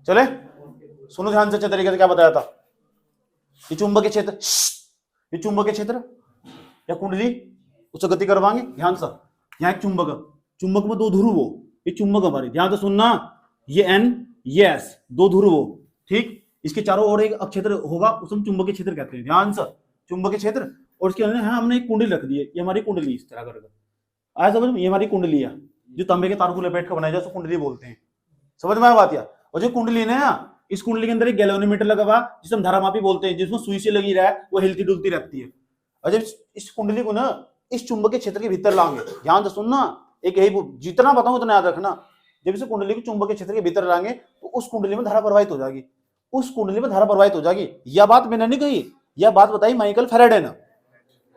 चले सुनो ध्यान से अच्छे तरीके से क्या बताया था। ये चुंबकीय क्षेत्र, ये चुंबकीय क्षेत्र या कुंडली, उससे गति करवाएंगे। ध्यान से, यहाँ एक चुंबक, चुंबक में दो ध्रुव हो, ये चुंबक हमारी, ध्यान से सुनना, ये एन ये एस, दो ध्रुव हो, ठीक। इसके चारों ओर एक क्षेत्र होगा, उसे हम चुंबकीय क्षेत्र कहते हैं। ध्यान से, चुंबकीय क्षेत्र। और इसके अंदर हमने एक कुंडली रख दी है, ये हमारी कुंडली इस तरह करके आया समझ में। ये हमारी कुंडली है जो तांबे के तार को लपेट कर बनाई जाए, उसको कुंडली बोलते हैं। समझ में आया बात। या और जो कुंडली है ना, इस कुंडली के अंदर एक गैल्वेनोमीटर लगा हुआ, जिसे हम धारामापी बोलते हैं, जिसमें सुई से लगी रहा है, वो हिलती डुलती रहती है। और जब इस कुंडली को ना इस चुंबकीय क्षेत्र के भीतर लाएंगे, ध्यान से सुनना, एक यही जितना बताऊं उतना याद रखना। जब इस कुंडली को चुंबकीय क्षेत्र के भीतर लाएंगे तो उस कुंडली में धारा प्रवाहित हो जाएगी, उस कुंडली में धारा प्रवाहित हो जाएगी। यह बात मैंने नहीं कही, यह बात बताई माइकल फैराडे ने।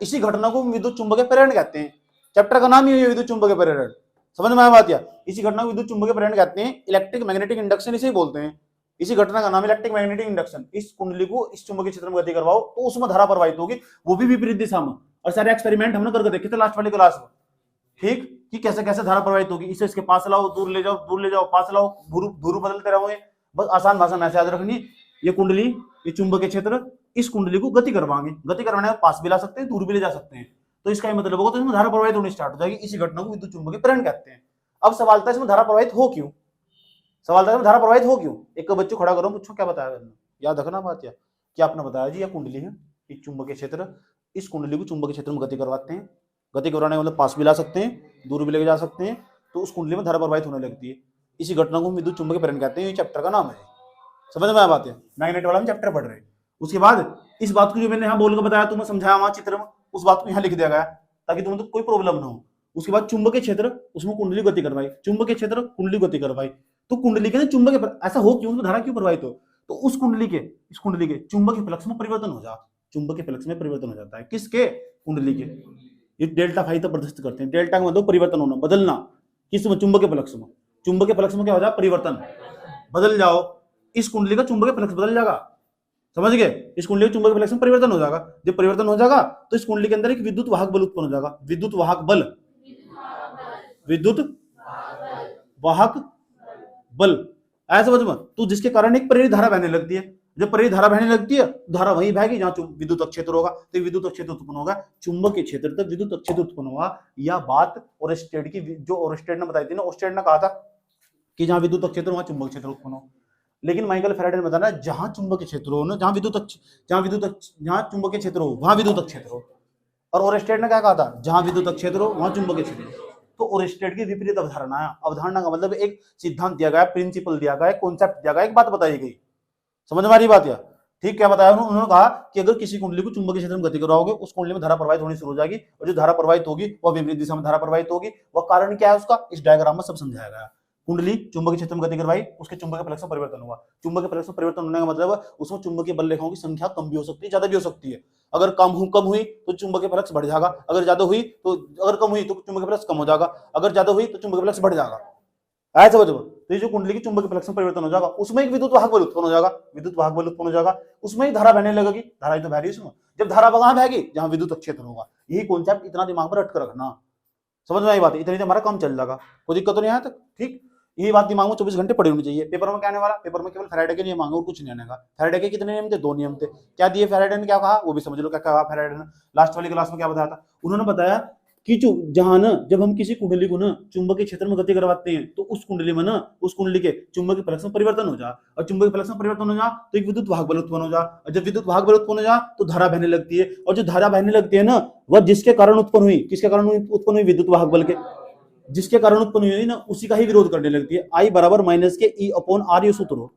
इसी घटना को विद्युत चुंबकीय प्रेरण कहते हैं। चैप्टर का नाम ही है विद्युत चुंबकीय प्रेरण। समझ में आया बात। या इसी घटना को विद्युत चुंबकीय प्रेरण कहते हैं, इलेक्ट्रिक मैग्नेटिक इंडक्शन इसे बोलते हैं। इसी घटना का नाम इलेक्ट्रिक मैग्नेटिक इंडक्शन। इस कुंडली को इस चुंबकीय क्षेत्र में गति करवाओ तो उसमें धारा प्रवाहित होगी, वो भी विपरीत दिशा में। और सारे एक्सपेरिमेंट हमने करके देखे थे लास्ट वाली क्लास में, ठीक, कि कैसे कैसे धारा प्रवाहित होगी। इसे इसके पास लाओ, दूर ले जाओ, दूर ले जाओ, पास लाओ, ध्रुव बदलते रहोगे। बस आसान भाषा में ऐसे याद रखनी, ये कुंडली, ये चुंबकीय क्षेत्र, इस कुंडली को गति करवाएंगे। गति करवाने में पास भी ला सकते हैं, दूर भी ले जा सकते हैं। तो इसका मतलब होगा तो इसमें धारा प्रवाहित होनी स्टार्ट हो जाएगी। इसी घटना को विद्युत चुंबकीय प्रेरण कहते हैं। अब सवाल था इसमें धारा प्रवाहित हो क्यों, सवाल था इसमें धारा प्रवाहित हो क्यों। एक बच्चों खड़ा करो, पूछो क्या बताया करना, याद रखना बात। या क्या आपने बताया जी, यह कुंडली है, ये चुंबकीय क्षेत्र, इस कुंडली को चुंबकीय क्षेत्र में गति करवाते हैं। गति करवाने का मतलब पास भी ला सकते हैं, दूर भी लेके जा सकते हैं, तो उस कुंडली में धारा प्रवाहित होने लगती है। इसी घटना को विद्युत चुंबकीय प्रेरण कहते हैं। ये चैप्टर का नाम है। समझ में आया बात है, मैग्नेट वाला हम चैप्टर पढ़ रहे हैं। उसके बाद इस बात को जो मैंने यहाँ बोल के बताया, तुम्हें समझाया वहां चित्र में, उस बात को यहाँ लिख दिया गया ताकि तुम्हें तो कोई प्रॉब्लम ना हो। उसके बाद चुंबकीय क्षेत्र, उसमें कुंडली गति करवाई, चुंबकीय क्षेत्र कुंडली गति करवाई, तो कुंडली के ना चुंबकीय, ऐसा हो क्यों, धारा क्यों प्रवाहित हो, तो उस कुंडली के, इस कुंडली के चुंबकीय फ्लक्स में परिवर्तन हो जाता, चुंबकीय फ्लक्स में परिवर्तन हो जाता है। किसके, कुंडली के। ये डेल्टा फाई तक प्रदर्शित करते हैं। डेल्टा का मतलब परिवर्तन होना, बदलना, किसमें, चुंबकीय फ्लक्स में। चुंबकीय फ्लक्स में क्या हो जाए, परिवर्तन, बदल जाओ, इस कुंडली का चुंबकीय फ्लक्स बदल जाएगा। समझ गए, इस कुंडली के चुंबकीय फ्लक्स में परिवर्तन हो जाएगा। जब परिवर्तन हो जाएगा तो इस कुंडली के अंदर एक विद्युत वाहक बल उत्पन्न हो जाएगा। विद्युत वाहक बल, विद्युत वाहक बल, ऐसा समझ में। तो जिसके कारण एक प्रेरित धारा बहने लगती है। जब प्रेरित धारा बहने लगती है, धारा वहीं बहेगी जहां विद्युत क्षेत्र होगा, तो विद्युत क्षेत्र उत्पन्न होगा। चुंबकीय क्षेत्र तक विद्युत क्षेत्र उत्पन्न होगा। यह बात ओरस्टेड की, जो ओरस्टेड ने बताई थी ना, ओरस्टेड ने कहा था कि जहां विद्युत क्षेत्र वहां चुंबकीय क्षेत्र उत्पन्न हो। लेकिन माइकल फैराडे ने बताया जहां चुंबकीय क्षेत्र हो ना, जहां चुंबकीय क्षेत्र हो वहां विद्युत क्षेत्र हो। और ओरस्टेड ने क्या कहा था, जहां विद्युत क्षेत्र हो वहां चुंबकीय क्षेत्र हो। तो ओरस्टेड की विपरीत अवधारणा है। अवधारणा का मतलब एक सिद्धांत दिया गया, प्रिंसिपल दिया गया, कॉन्सेप्ट दिया गया, एक बात बताई गई। समझ में आ रही बात। या ठीक, क्या बताया उन्होंने कहा कि अगर किसी कुंडली को चुंबकीय क्षेत्र में गति कराओगे, उस कुंडली में धारा प्रवाहित होनी शुरू हो जाएगी, और जो धारा प्रवाहित होगी वह विपरीत दिशा में धारा प्रवाहित होगी। वह कारण क्या है उसका, इस डायग्राम में सब समझाया गया। कुंडली चुंबकीय क्षेत्र में गति करवाई, उसके चुंबकीय फ्लक्स में परिवर्तन हुआ। चुंबकीय फ्लक्स में परिवर्तन होने का मतलब उसमें चुंबकीय बल रेखाओं की संख्या कम भी हो सकती है, ज्यादा भी हो सकती है। अगर कम हुई तो चुंबकीय फ्लक्स बढ़ जाएगा, अगर ज्यादा हुई तो, अगर कम हुई तो चुंबकीय फ्लक्स कम हो जाएगा, अगर ज्यादा हुई तो चुंबकीय फ्लक्स बढ़ जाएगा। ऐसा समझो। तो ये जो कुंडली की चुंबकीय फ्लक्स में परिवर्तन हो जाएगा, उसमें एक विद्युत वाहक बल उत्पन्न हो जाएगा, विद्युत वाहक बल उत्पन्न हो जाएगा, उसमें ही धारा बहने लगेगी। धारा ही तो बह रही है उसमें। जब धारा वहां बहेगी जहां विद्युत क्षेत्र होगा। यही कॉन्सेप्ट इतना दिमाग में रट कर रखना। समझ में आई बात, इतनी हमारा काम चल जाएगा, कोई दिक्कत तो नहीं आया तक। ठीक, यही बात दिमाग में 24 घंटे पड़ी होनी चाहिए। पेपर में क्या आने वाला, पेपर में केवल फैराडे के नियम आएंगे और कुछ नहीं आने का। फैराडे के कितने नियम थे, 2 नियम थे। क्या दिए फैराडे ने, क्या कहा वो भी समझ लो। क्या कहा फैराडे ने लास्ट वाली क्लास में, क्या बताया था उन्होंने, बताया कि जहां ना, जब हम किसी कुंडली को ना चुंबकीय क्षेत्र में गति करवाते हैं, तो उस कुंडली में ना, उस कुंडली के चुंबकीय फ्लक्स में परिवर्तन हो जा, और चुंबकीय फ्लक्स में परिवर्तन हो जा तो एक विद्युत वाहक बल उत्पन्न हो जा, और जब विद्युत वाहक बल उत्पन्न हो जा तो धारा बहने लगती है। और जो धारा बहने लगती है ना, वह जिसके कारण उत्पन्न हुई, किसके कारण उत्पन्न हुई, विद्युत वाहक बल के, जिसके कारण उत्पन्न हुई ना, उसी का ही विरोध करने लगती है। आई बराबर minus K E upon are, ये सूत्र हो।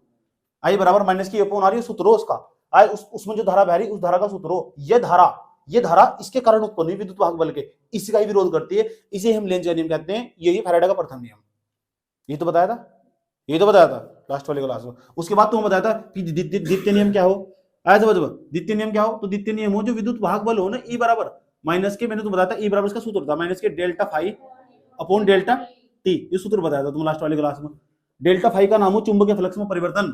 आई बराबर minus K E upon are, ये सूत्र हो उसका। आई उसमें जो धारा बह रही, उस धारा का सूत्र हो। ये धारा इसके कारण उत्पन्न हुई विद्युत वाहक बल के, इसी का ही विरोध करती है। इसे हम लेंज का नियम कहते हैं। यही फैराडे का प्रथम नियम। ये तो बताया था लास्ट वाले क्लास में। उसके बाद तुम्हें बताया था कि द्वितीय नियम क्या हो। ऐसे समझो, द्वितीय नियम क्या हो, तो द्वितीय नियम हो जो विद्युत वाहक बल हो ना, ई बराबर माइनस के, मैंने तो बताया था ई बराबर इसका सूत्र था, minus K delta phi upon delta T. ये सूत्र बताया था तुम लास्ट वाली क्लास में। डेल्टा फाई का नाम हो चुंबकीय फ्लक्स में परिवर्तन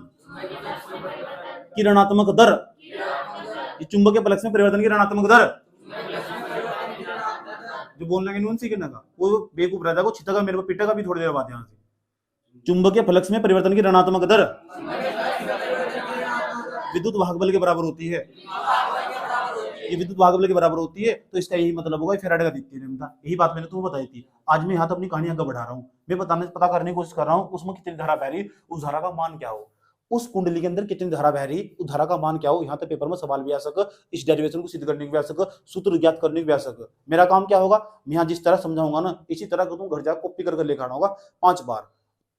की ऋणात्मक दर, चुंबकीय फ्लक्स में परिवर्तन की ऋणात्मक दर। जो बोलने के नून सीखने का वो बेवकूफ रहता है, वो छिटेगा मेरे को, पीटेगा भी थोड़ी देर बाद। यहाँ से चुंबकीय फ्लक्स में परिवर्तन की ऋणात्मक दर विद्युत भाग बल के बराबर होती है, ये विद्युत भाग बल के बराबर होती है। तो इसका यही मतलब होगा, फैराडे का द्वितीय नियम था। यही बात मैंने तुम्हें बताई थी। आज मैं यहाँ तो अपनी कहानी आगे बढ़ा रहा हूँ, मैं पता करने की कोशिश कर रहा हूँ उसमें कितनी धारा बह रही, उस धारा का मान क्या हो, उस कुंडली के अंदर कितनी धारा बह रही, उस धारा का मान क्या हो। यहाँ तक पेपर में सवाल भी आ सके, इस डेरिवेशन को सिद्ध करने की भी आ सके, सूत्र ज्ञात करने की भी आ सके। मेरा काम क्या होगा, मैं यहाँ जिस तरह समझाऊंगा ना, इसी तरह तुम घर जाकर कॉपी करके लेकर आना होगा 5 बार,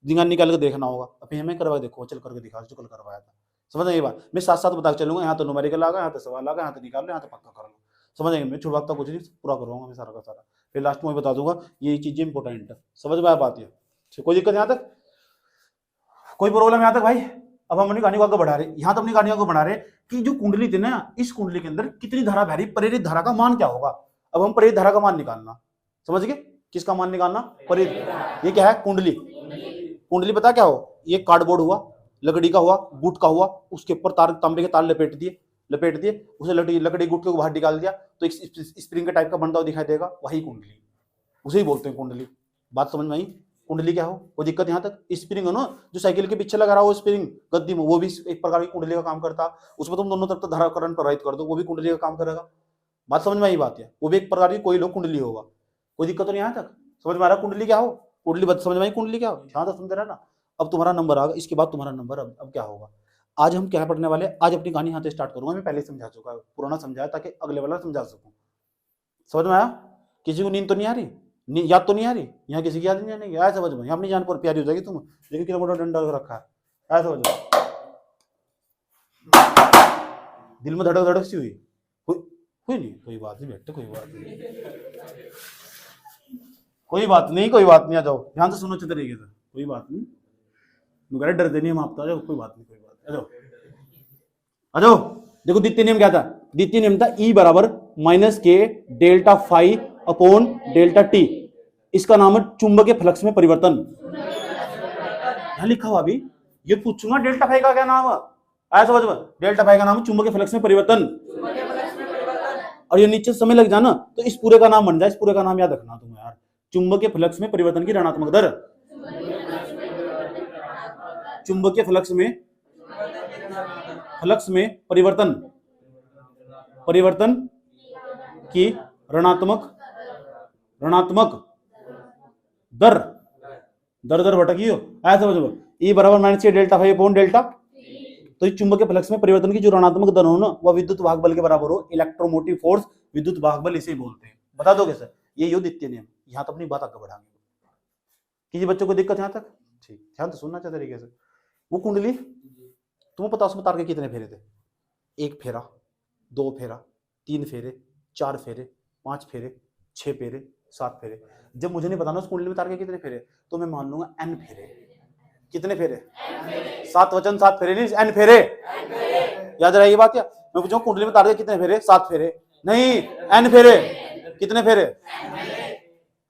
दिमाग निकाल के देखना होगा। अभी हमें करवा देखो, चल करके दिखा जो कल करवाया था। समझ ये बात, मैं साथ साथ बता चलूंगा। यहाँ तो न्यूमेरिकल आ गया, यहाँ तो सवाल आ गया, यहाँ तो निकाल लो, यहाँ तो पक्का कर लो। समझेंगे, मैं छुड़वाता कुछ नहीं, पूरा करवाऊंगा मैं सारा का सारा। फिर लास्ट में बता दूंगा ये चीजें इंपॉर्टेंट है। समझ में आया बात है? कोई दिक्कत यहाँ तक, कोई प्रॉब्लम यहाँ तक भाई? अब हम अपनी कहानी को आगे बढ़ा रहे, यहाँ तो अपनी कहानी को बढ़ा रहे कि जो कुंडली थी ना, इस कुंडली के अंदर कितनी धारा बह रही, प्रेरित धारा का मान क्या होगा। अब हम प्रेरित धारा का मान निकालना, समझ गए? किसका मान निकालना? प्रेरित। ये क्या है? कुंडली। कुंडली पता क्या हो, ये कार्डबोर्ड हुआ, लकड़ी का हुआ, गुट का हुआ, उसके ऊपर तार, तांबे के तार लपेट दिए, उसे लकड़ी गुट को बाहर निकाल दिया, तो एक स्प्रिंग के टाइप का बनता हुआ दिखाई देगा, वही कुंडली, उसे ही बोलते हैं कुंडली। बात समझ में आई? कुंडली क्या हो, कोई दिक्कत यहाँ तक? स्प्रिंग है ना, जो साइकिल के पीछे लगा रहा हो स्प्रिंग गद्दी में, वो भी एक प्रकार की कुंडली का काम करता। उसमें तुम दोनों तरफ धारा करंट प्रवाहित कर दो, वो भी कुंडली का काम करेगा। बात समझ में आई? बात है, वो भी एक प्रकार की कोई लोग कुंडली होगा। कोई दिक्कत तो नहीं यहाँ तक? समझ में आ रहा कुंडली क्या हो? कुंडली बात समझ में आई? कुंडली क्या हो, यहाँ तक समझ रहा ना? अब तुम्हारा नंबर आ गया, इसके बाद तुम्हारा नंबर। अब क्या होगा, आज हम क्या पढ़ने वाले, आज अपनी कहानी यहाँ से स्टार्ट करूंगा। मैं पहले समझा चुका है, पुराना समझाया ताकि अगले वाला समझा सकूं। समझ में आया? किसी को नींद तो नहीं आ रही, याद तो नहीं आ रही? यहाँ किसी की याद नहीं आने, आया समझ में? यहाँ अपनी जान पर प्यारी हो जाएगी तुम, लेकिन किलोमीटर डंडा रखा है, आया समझ में? दिल में धड़क धड़क सी हुई नहीं? कोई बात नहीं बेटे, कोई बात नहीं, कोई बात नहीं, कोई बात नहीं। आ जाओ, ध्यान से सुनो अच्छे तरीके से, कोई बात नहीं। डरते नहीं हम आपका, जाओ, कोई बात नहीं, कोई बात। आ जाओ, आ जाओ। देखो द्वितीय नियम क्या था? द्वितीय नियम था E बराबर -K delta phi upon delta T. इसका नाम है चुंबकीय फ्लक्स में परिवर्तन। यहां लिखा हुआ अभी, ये पूछूंगा डेल्टा फाई का क्या नाम है, आया समझ में? डेल्टा फाई का नाम है चुंबकीय फ्लक्स में परिवर्तन। और ये नीचे समय लग जाना तो इस पूरे का नाम बन जाए, इस पूरे का नाम याद रखना तुम यार, चुंबकीय फ्लक्स में परिवर्तन की ऋणात्मक दर। चुंबकीय फ्लक्स में परिवर्तन की ऋणात्मक दर भटकी हो, ऐसा समझो। E बराबर -K delta phi upon delta. तो इस चुंबकीय फ्लक्स में परिवर्तन की जो ऋणात्मक दर हो ना, वह विद्युत भाग बल के बराबर हो। इलेक्ट्रोमोटिव फोर्स, विद्युत भाग बल इसे बोलते हैं। बता दोगे सर? ये हो द्वितीय नियम। यहाँ तो अपनी बात आगे बढ़ाएंगे। किसी बच्चों को दिक्कत यहाँ तक? ठीक, ध्यान तो सुनना चाहिए तरीके से। वो कुंडली तुम्हें पता, उसमें तार के कितने फेरे थे? 1 फेरा, 2 फेरा, 3 फेरे, 4 फेरे, 5 फेरे, 6 फेरे, 7 फेरे। जब मुझे नहीं बताना उस कुंडली में तार के कितने फेरे, तो मैं मान लूंगा n फेरे। कितने फेरे? 7 वचन 7 फेरे नहीं, n फेरे। याद रहेगी बात? या मैं पूछूं कुंडली में तार के कितने फेरे? 7 फेरे नहीं, n फेरे। कितने फेरे?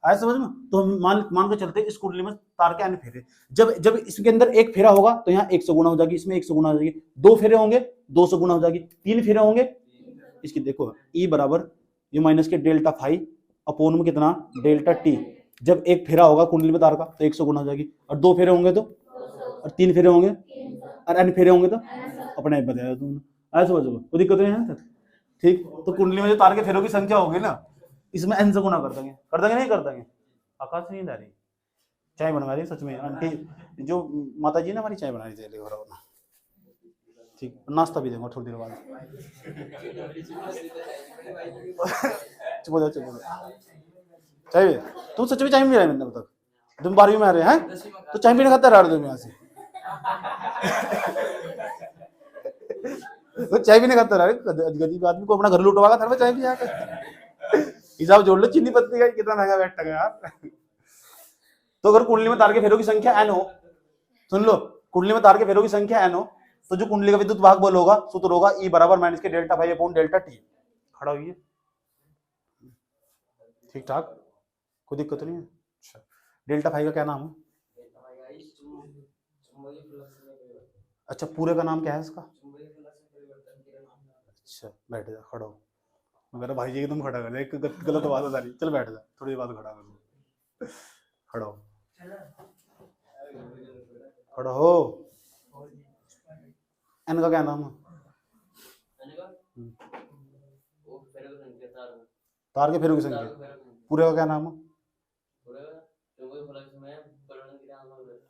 आया समझ में? तो हम मान के चलते इस कुंडली में तार के n फेरे। जब इसके अंदर 1 फेरा होगा तो यहाँ 100 गुना हो जाएगी, इसमें 100 गुना हो जाएगी। 2 फेरे होंगे 200 गुना हो जाएगी। 3 फेरे होंगे, इसकी देखो E बराबर ये -K डेल्टा फाई अपोन में कितना डेल्टा टी। जब 1 फेरा होगा कुंडली में तार का तो 100 गुना हो जाएगी, और 2 फेरे होंगे तो, और 3 फेरे होंगे, और n फेरे होंगे तो अपने बताया तुमने। आया समझ में? कोई दिक्कत नहीं है? ठीक, तो कुंडली में जो तार के फेरों की संख्या होगी ना, इसमें n से गुना कर देंगे नहीं कर देंगे? आकाश नहीं आ रही, चाय बनवा रही सच में आंटी, जो माता जी ने हमारी चाय बना रही थी, ठीक, नाश्ता भी देंगे थोड़ी देर बाद। चुप हो जाओ। चाय तुम सच में चाय नहीं रहे मैंने अब तक? तुम 12वीं में आ रहे हैं तो चाय पीने खाता रहा तुम यहाँ से? तो चाय पीने खाता रहा, गरीब आदमी को अपना घर लुटवागा था चाय पी जाकर। हिसाब जोड़ लो चीनी पत्ती का कितना महंगा बैठा है यार। तो अगर कुंडली में तार के फेरों की संख्या n हो, सुन लो, कुंडली में तार के फेरों की संख्या n हो, तो जो कुंडली का विद्युत भाग बल होगा, सूत्र होगा E बराबर -K delta phi upon delta T. खड़ा हुई है, ठीक ठाक, कोई दिक्कत नहीं है? अच्छा, डेल्टा फाई का क्या नाम है? अच्छा, पूरे का नाम क्या है इसका? अच्छा, बैठ जा, खड़ा हो। मेरा भाई जी एकदम खड़ा कर ले, एक गलत बात बता रही। चल बैठ जा, थोड़ी बात खड़ा कर, खड़ा हो, खड़ा हो। एन का क्या नाम है? तार के फेरों की संख्या, पूरे का क्या नाम है?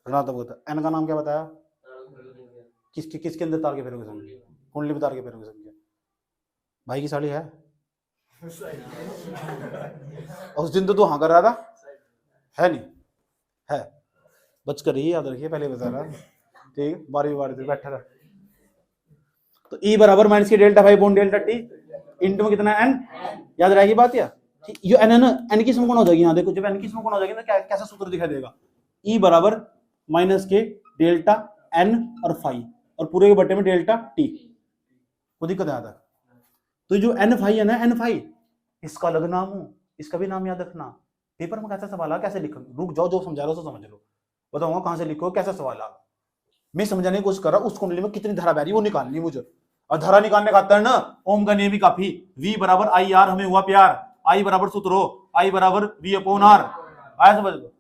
ऋणात्मक होता है। एन का नाम क्या बताया? किसके अंदर तार के फेरों की संख्या? कुंडली में तार के फेरों की संख्या। भाई की साड़ी है उस दिन तो तू हाँ कर रहा था, है नहीं है, बच कर ही याद रखिए, पहले बता रहा। ठीक, 12वीं बैठा था। तो ई बराबर माइनस की delta 5 upon delta T into में कितना एन, याद रहेगी बात या? ये एन है ना, एन की सम गुणा हो जाएगी। यहाँ देखो, जब एन की सम गुणा हो जाएगी ना, कैसा सूत्र दिखाई देगा? ई बराबर माइनस के डेल्टा एन और फाइव और पूरे के बटे में डेल्टा टी। कोई दिक्कत है आता? तो जो एन फाइव है ना, एन फाइव, इसका अलग नाम हो, इसका भी नाम याद रखना। पेपर में कैसा सवाल आ, कैसे लिखो, रुक जाओ, जो समझा रहा हो समझ लो, बताऊंगा कहां से लिखो, कैसा सवाल आ। मैं समझाने की कोशिश कर रहा हूं, उस कुंडली में कितनी धारा बह रही है वो निकालनी है मुझे, और धारा निकालने खातर ना ओम का नियम भी काफी। V बराबर आई आर, हमें हुआ प्यार, आई बराबर सूत्र हो, आई बराबर V अपॉन आर। आया समझ लो,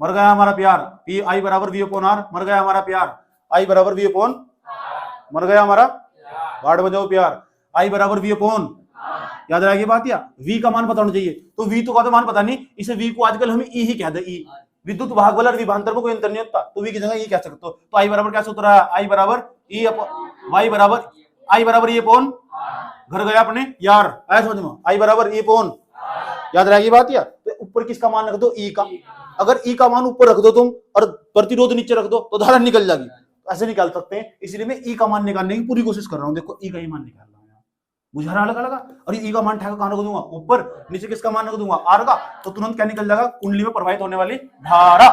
मर गया हमारा प्यार, पी आई बराबर V अपॉन आर, मर गया हमारा प्यार, आई बराबर V अपॉन, मर गया हमारा, गार्ड बजाओ प्यार, आई बराबर V अपॉन, याद रहेगी बात या? V का मान पता होना चाहिए। तो V तो का तो मान पता नहीं, इसे V को आजकल हम E ही कहते हैं। E विद्युत भाग वाला विभांतर में कोई अंतर नहीं होता, तो V की जगह E कह सकते हो। तो आई बराबर क्या सूत्र है? आई बराबर E अपॉन वाई बराबर, आई बराबर E अपॉन, घर गया अपने यार, आया समझ में? आई बराबर E अपॉन, याद रहेगी बात या? तो ऊपर किसका मान रख दो? E का। अगर E का मान ऊपर रख दो तुम और प्रतिरोध नीचे रख दो तो धारा निकल जाएगी, ऐसे निकाल सकते हैं। इसलिए मैं E का मान निकालने की पूरी कोशिश कर रहा हूं। देखो E का ही मान निकाल रहा हूं, मुझे हरा लगा और E का मान ठेका कहां रख दूंगा? ऊपर। नीचे किसका मान रख दूंगा? आर का। तो तुरंत क्या निकल जाएगा? कुंडली में प्रवाहित होने वाली धारा।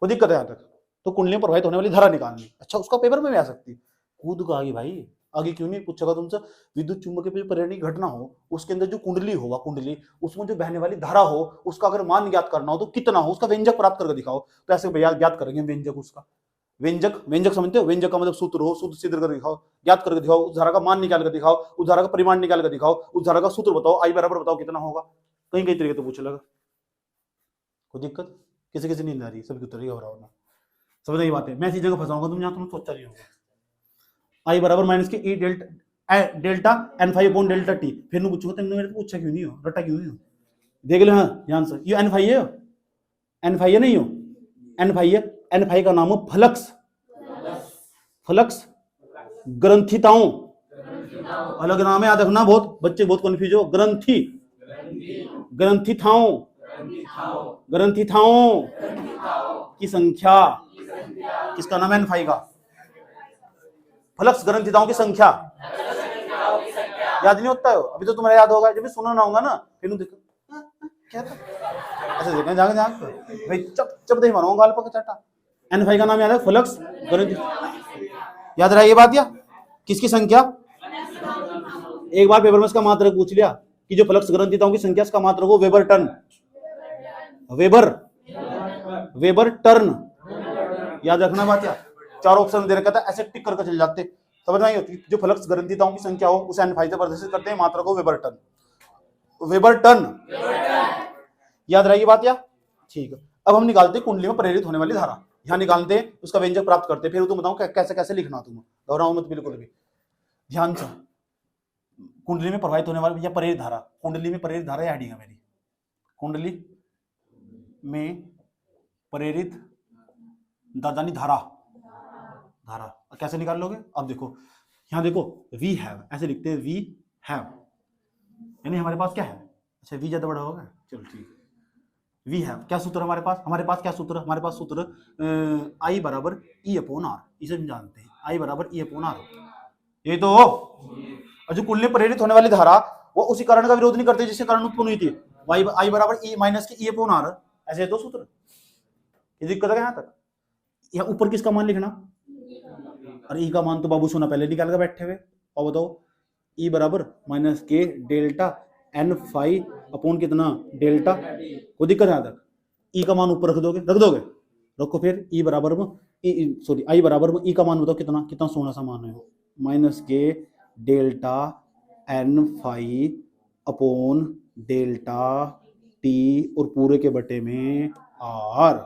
कोई दिक्कत है यहां तक? तो कुंडली में प्रवाहित होने वाली धारा निकालनी। अच्छा, उसका पेपर में भी आ सकती है। कूद का आगे भाई, आगे क्यों नहीं पूछेगा तुमसे? विद्युत चुंबकीय पे परिणीय घटना हो, उसके अंदर जो कुंडली होगा, कुंडली उसमें जो बहने वाली धारा हो, उसका अगर मान ज्ञात करना हो तो कितना हो, उसका व्यंजक प्राप्त करके दिखाओ। तो ऐसे ज्ञात करेंगे व्यंजक, उसका व्यंजक समझते हो? व्यंजक का मतलब सूत्र हो, सूत्र सिद्ध करके दिखाओ, ज्ञात करके दिखाओ, उस धारा का मान निकाल कर दिखाओ, उस धारा का परिमाण निकाल कर दिखाओ, उस धारा का सूत्र बताओ, आई बराबर बताओ कितना होगा। कहीं कहीं तरीके तो पूछ लेगा। कोई दिक्कत? किसी नींद आ रही है? सबकी उत्तर घबराओ ना, समझ नहीं बात है। मैं इसी जगह फंसाऊंगा तुम, जहां तुम सोचा नहीं होगा। आई बराबर minus K E delta N phi upon delta T. फिर नहीं पूछूंगा तुमने मेरे को पूछा क्यों नहीं हो, रटा क्यों नहीं हो? देख लो, हाँ ध्यान से, ये एन फाइव है, एन फाइव है नहीं हो, एन फाइव है। एन फाइव का नाम हो फ्लक्स, फ्लक्स ग्रंथिताओं, अलग नाम है, याद रखना, बहुत बच्चे बहुत कंफ्यूज हो। ग्रंथि, ग्रंथिताओं, ग्रंथिताओं की संख्या, किसका नाम है? एन फाइव का। फ्लक्स ग्रंथिताओं की संख्या याद नहीं होता है? अभी तो तुम्हारा याद होगा, जब भी सुना ना होगा ना, फिर देखो क्या था, ऐसे देखना जाके जाके भाई, चप दे मारूंगा गाल पर चाटा। एन फाइव का नाम याद है? फ्लक्स ग्रंथि, याद रहा ये बात या? किसकी संख्या? एक बार पेपर में इसका मात्रक पूछ लिया कि जो फ्लक्स ग्रंथिताओं की संख्या, इसका मात्रक हो वेबर टर्न, वेबर टर्न, याद रखना बात या? चार ऑप्शन दे रखा था, ऐसे टिक करके चल जाते, समझ में आई होती। जो फ्लक्स ग्रंथिताओं की संख्या हो उसे एन फाइव से प्रदर्शित करते हैं, मात्रक को वेबर टर्न, वेबर टर्न, याद रहेगी बात या? ठीक है। अब हम निकालते हैं कुंडली में प्रेरित होने वाली धारा, यहां निकालते हैं, उसका व्यंजक प्राप्त करते हैं, फिर तुम बताओ कैसे कैसे लिखना, तुम दोहराओ मत बिल्कुल भी, ध्यान से। कुंडली में प्रवाहित होने वाली या प्रेरित धारा, कुंडली में प्रेरित धारा हेडिंग है मेरी, कुंडली में प्रेरित दादानी धारा, धारा कैसे निकाल लोगे? अब देखो, यहां देखो, वी हैव ऐसे लिखते हैं, वी हैव यानी हमारे पास क्या है? अच्छा, वी ज्यादा बड़ा होगा, चलो ठीक है। वी हैव क्या सूत्र हमारे पास? हमारे पास क्या सूत्र? हमारे पास सूत्र आई बराबर ई अपॉन आर, इसे हम जानते हैं, आई बराबर ई अपॉन आर, ये तो हो। और जो कुंडली में प्रेरित होने वाली धारा, वो उसी कारण का विरोध नहीं करते जिससे कारण उत्पन्न हुई थी। आई बराबर E minus K E upon are, ऐसे दो सूत्र। ये दिक्कत है यहां तक? या ऊपर किसका मान लिखना? और ई का मान तो बाबू सोना पहले निकाल कर बैठे हुए। और बताओ, ई बराबर minus K delta N phi upon कितना? डेल्टा। कोई दिक्कत है यहां तक? ई का मान ऊपर रख दोगे? रख दोगे, रखो। फिर ई बराबर में सॉरी आई बराबर में ई का मान बताओ कितना? कितना सोना सा मान है? Minus K delta N phi upon delta T और पूरे के बटे में आर।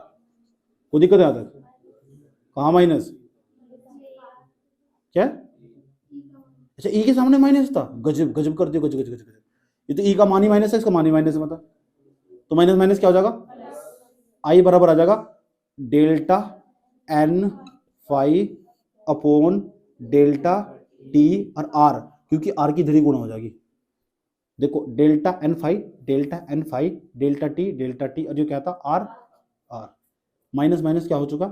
कोई दिक्कत है यहां तक? कहाँ माइनस? क्या? अच्छा, ई के सामने माइनस था, गजब गजब कर दियो, गजब गजब गजब। ये तो ई का मान ही माइनस है, इसका मान ही माइनस है, मतलब तो माइनस माइनस क्या हो जाएगा, आई बराबर आ जाएगा delta N phi upon delta T और आर, क्योंकि आर की इधर ही गुणा हो जाएगी। देखो delta N phi delta T और जो क्या था आर आर, माइनस माइनस क्या हो चुका,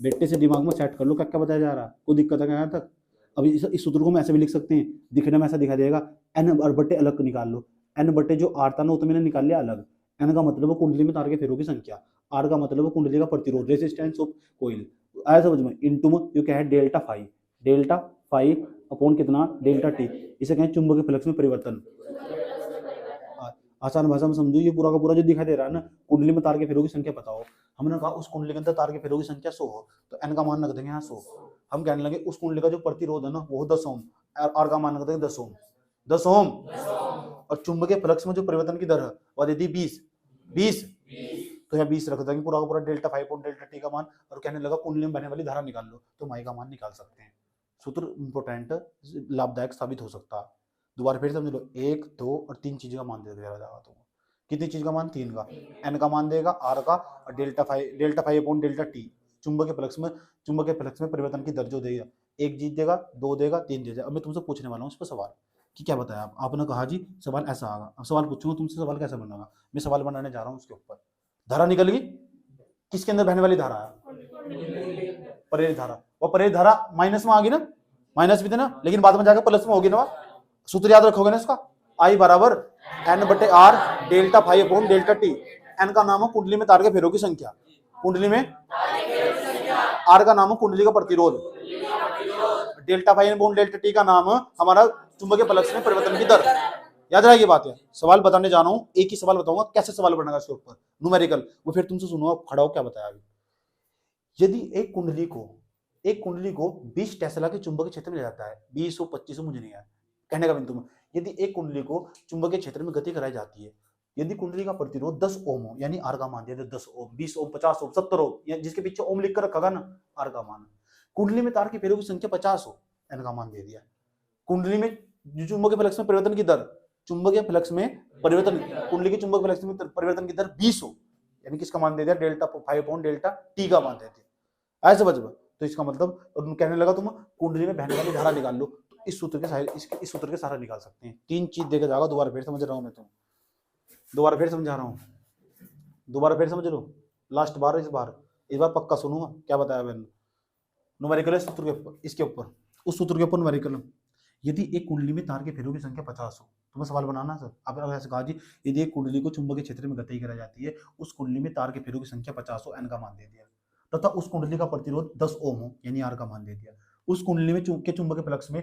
बेटे से दिमाग में सेट कर लो क्या क्या बताया जा रहा है, कोई दिक्कत है क्या यहाँ तक। अभी इस सूत्र को हम ऐसे भी लिख सकते हैं, दिखने में ऐसा दिखा देगा, एन और बटे अलग निकाल लो, एन बटे जो आर था ना वो तो मैंने निकाल लिया अलग, एन का मतलब है कुंडली में तार के फेरों की संख्या, आर का मतलब है कुंडली का प्रतिरोध रेजिस्टेंस ऑफ कोइल, आया समझ में, इनटू में जो क्या है डेल्टा फाई अपॉन कितना डेल्टा टी, इसे कहें चुंबकीय फ्लक्स में परिवर्तन। आसान भाषा में समझो, ये पूरा का पूरा जो दिखाई दे रहा है ना, कुंडली में तार के फेरों की संख्या बताओ, हमने कहा उस कुंडली के अंदर तार के फेरों की संख्या 100 हो, तो एन का मान रख देंगे यहाँ 100, हम कहने लगे उस कुंडली का जो प्रतिरोध है ना वो 10 ओम, आर का मान रख देंगे 10 ओम, और चुंबकीय फ्लक्स में जो परिवर्तन की दर है वो दे दी 20, तो यहाँ 20 रख देंगे, पूरा का पूरा delta phi upon delta T का मान, और कहने लगा कुंडली में बहने वाली धारा निकाल लो, तो माई का मान निकाल सकते हैं। सूत्र इंपोर्टेंट, लाभदायक साबित हो सकता है। दोबारा फिर समझ लो, 1 2 और 3 चीज का मान दे दिया जाएगा तुमको, कितनी चीज का मान, 3 का, एन का मान देगा, आर का, और delta phi upon delta T, चुंबकीय फ्लक्स में परिवर्तन की दर जो देगा, 1 जीत देगा, 2 देगा, 3 दे देगा। अब मैं तुमसे पूछने वाला हूँ इस पर सवाल कि क्या बताया आपने कहा जी सवाल ऐसा आगा, अब सवाल पूछूंगा तुमसे, सवाल कैसे बनेगा, मैं सवाल बनाने जा रहा हूँ उसके ऊपर। धारा निकल गई, किसके अंदर बहने वाली धारा है, प्रेरित धारा, और प्रेरित धारा माइनस में आ गई ना, माइनस भी थे ना, लेकिन बाद में जाकर प्लस में होगी ना, सूत्र याद रखोगे ना इसका, आई बराबर एन बटे R delta phi upon delta T, N का नाम है कुंडली में तार के फेरों की संख्या, कुंडली में आर का नाम है कुंडली का प्रतिरोध, delta phi upon delta T का नाम हमारा चुंबकीय फ्लक्स में परिवर्तन की दर। याद रहेगी बात है, सवाल बताने जा रहा हूं, एक ही सवाल बताऊंगा, कैसे सवाल बनेगा इसके ऊपर न्यूमेरिकल, वो फिर तुमसे सुनो, खड़ा हो क्या बताया अभी। यदि एक कुंडली को 20 टेस्ला के चुंबकीय क्षेत्र में ले जाता है, 20 हो 25 हो मुझे नहीं है कहने का बिंदु में, यदि एक कुंडली को चुंबकीय क्षेत्र में गति कराई जाती है, यदि कुंडली का प्रतिरोध 10 ओम हो, यानी आर का मान दिया 10 ओम, 20 ओम, 50 ओम, 70 ओम, जिसके पीछे ओम लिख कर रखा ना, आर का मान, कुंडली में तार के फेरों की संख्या 50 हो, एन का मान दे दिया, कुंडली में चुंबकीय फ्लक्स में परिवर्तन की दर, चुंबकीय फ्लक्स में परिवर्तन, कुंडली के चुंबकीय फ्लक्स में परिवर्तन की दर 20 हो, यानी किसका मान दे दिया, delta phi upon delta T का मान दे दिया, ऐसे समझ। तो इसका मतलब कहने लगा तुम कुंडली में बहने वाली धारा निकाल लो, तो इस सूत्र के सहारे निकाल सकते हैं। 3 चीज देखा जाएगा, दोबारा फिर समझ रहा हूं मैं, तुम दोबारा फिर समझा रहा हूं, दोबारा फिर समझ लो, लास्ट बार, इस बार पक्का सुनूंगा क्या बताया मैंने। न्यूमेरिकल सूत्र के ऊपर, इसके ऊपर, उस सूत्र के ऊपर न्यूमेरिकल, यदि एक कुंडली में तार के फेरों की संख्या 50 हो, तुम्हें सवाल बनाना सर, आपने ऐसे कहा जी यदि एक कुंडली को चुंबकीय क्षेत्र में गति कराई जाती है, उस कुंडली में तार के फेरों की संख्या 50 हो, एन का मान दे दिया, तथा उस कुंडली का प्रतिरोध 10 ओम हो, यानी आर का मान दे दिया, उस कुंडली में चुंबकीय फ्लक्स में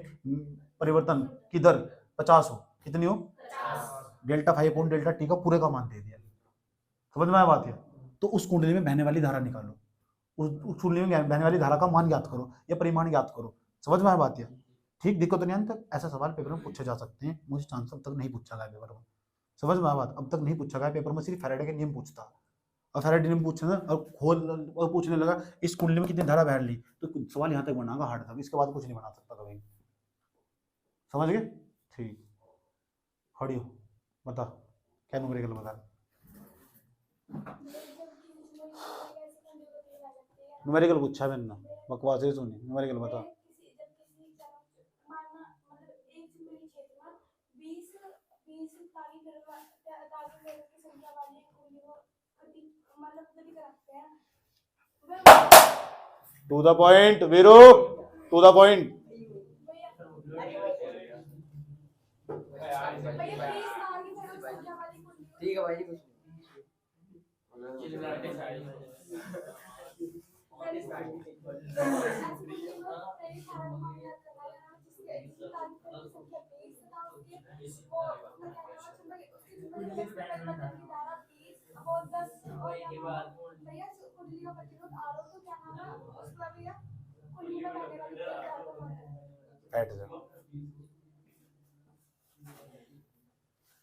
परिवर्तन की दर 50 हो, कितनी हो, delta phi upon delta T का पूरे का मान दे दिया, समझ में आया बात है। तो उस कुंडली में बहने वाली धारा निकालो, उस कुंडली में बहने वाली धारा का मान ज्ञात करो या परिमाण ज्ञात करो, समझ में आया बात है। ठीक, दिक्कत नहीं तक ऐसा सवाल पेपर में पूछे जा सकते हैं, मुझे चांस अब तक नहीं पूछा गया पेपर में, समझ में आया बात, अब तक नहीं पूछा गया पेपर में, सिर्फ फैराडे के नियम पूछता, और फैराडे नियम पूछना और खोल और पूछने लगा इस कुंडली में कितनी धारा बह ली, तो सवाल यहाँ तक बनागा हार्ड तक, इसके बाद कुछ नहीं बना सकता कभी, समझ गए। ठीक, खड़ी हो, बता क्या न्यूमेरिकल बता, न्यूमेरिकल पूछा है मैंने, बकवास है सुनी, न्यूमेरिकल बता। To the point Veeru, to the point. ठीक है भाई,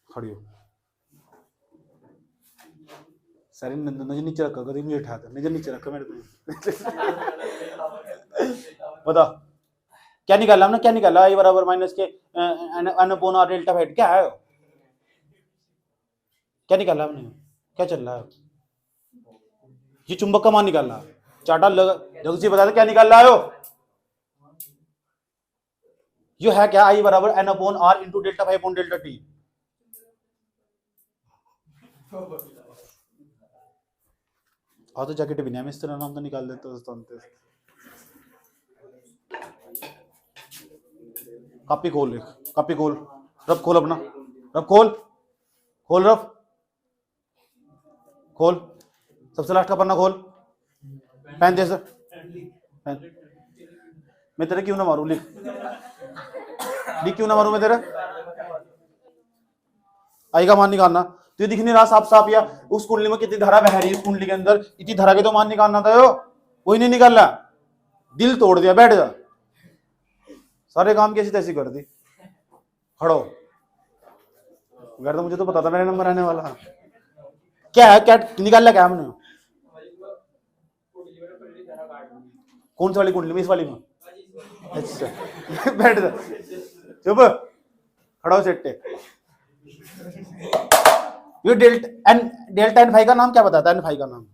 खड़ी हो, सारी नजर नीचे रखा, कभी मुझे उठा कर नजर नीचे रखा मेरे को। बता क्या निकाला हमने, क्या निकाला, आई बराबर minus K N upon R delta phi, क्या है क्या निकाला आपने? क्या चल रहा है? ये चुंबक का मान निकालना है। चाटा जल्दी से बता दे क्या निकाल रहा हो? ये है क्या? आई बराबर N upon R into delta phi upon delta T. हाँ तो जैकेट भी नहीं है, इस तरह नाम तो निकाल देते दोस्तों। कॉपी खोल लिख, कॉपी खोल, रफ खोल अपना, रफ खोल, खोल रफ, खोल, सबसे लास्ट का पन्ना खोल, पेन दे सर, पेन। मैं तेरे क्यों ना मारूं? लिख, लिख क्यों ना मारूं मैं तेरे? आई का मान निकालना। तो ये दिख नहीं रहा साफ साफ? या उस कुंडली में कितनी धारा बह रही है, उस कुंडली के अंदर इतनी धारा के तो मान निकालना था। यो कोई नहीं निकाल रहा, दिल तोड़ दिया, बैठ जा, सारे काम कैसी तैसी कर दी, खड़ो। अगर तो मुझे तो पता था मेरा नंबर आने वाला। क्या है, क्या निकाल लिया क्या हमने? कौन सी वाली कुंडली में? इस वाली में? अच्छा बैठ जा, चुप, खड़ा हो सेट्टे। ये डेल्टा एन फाई का नाम क्या बताता है? एन फाई का नाम?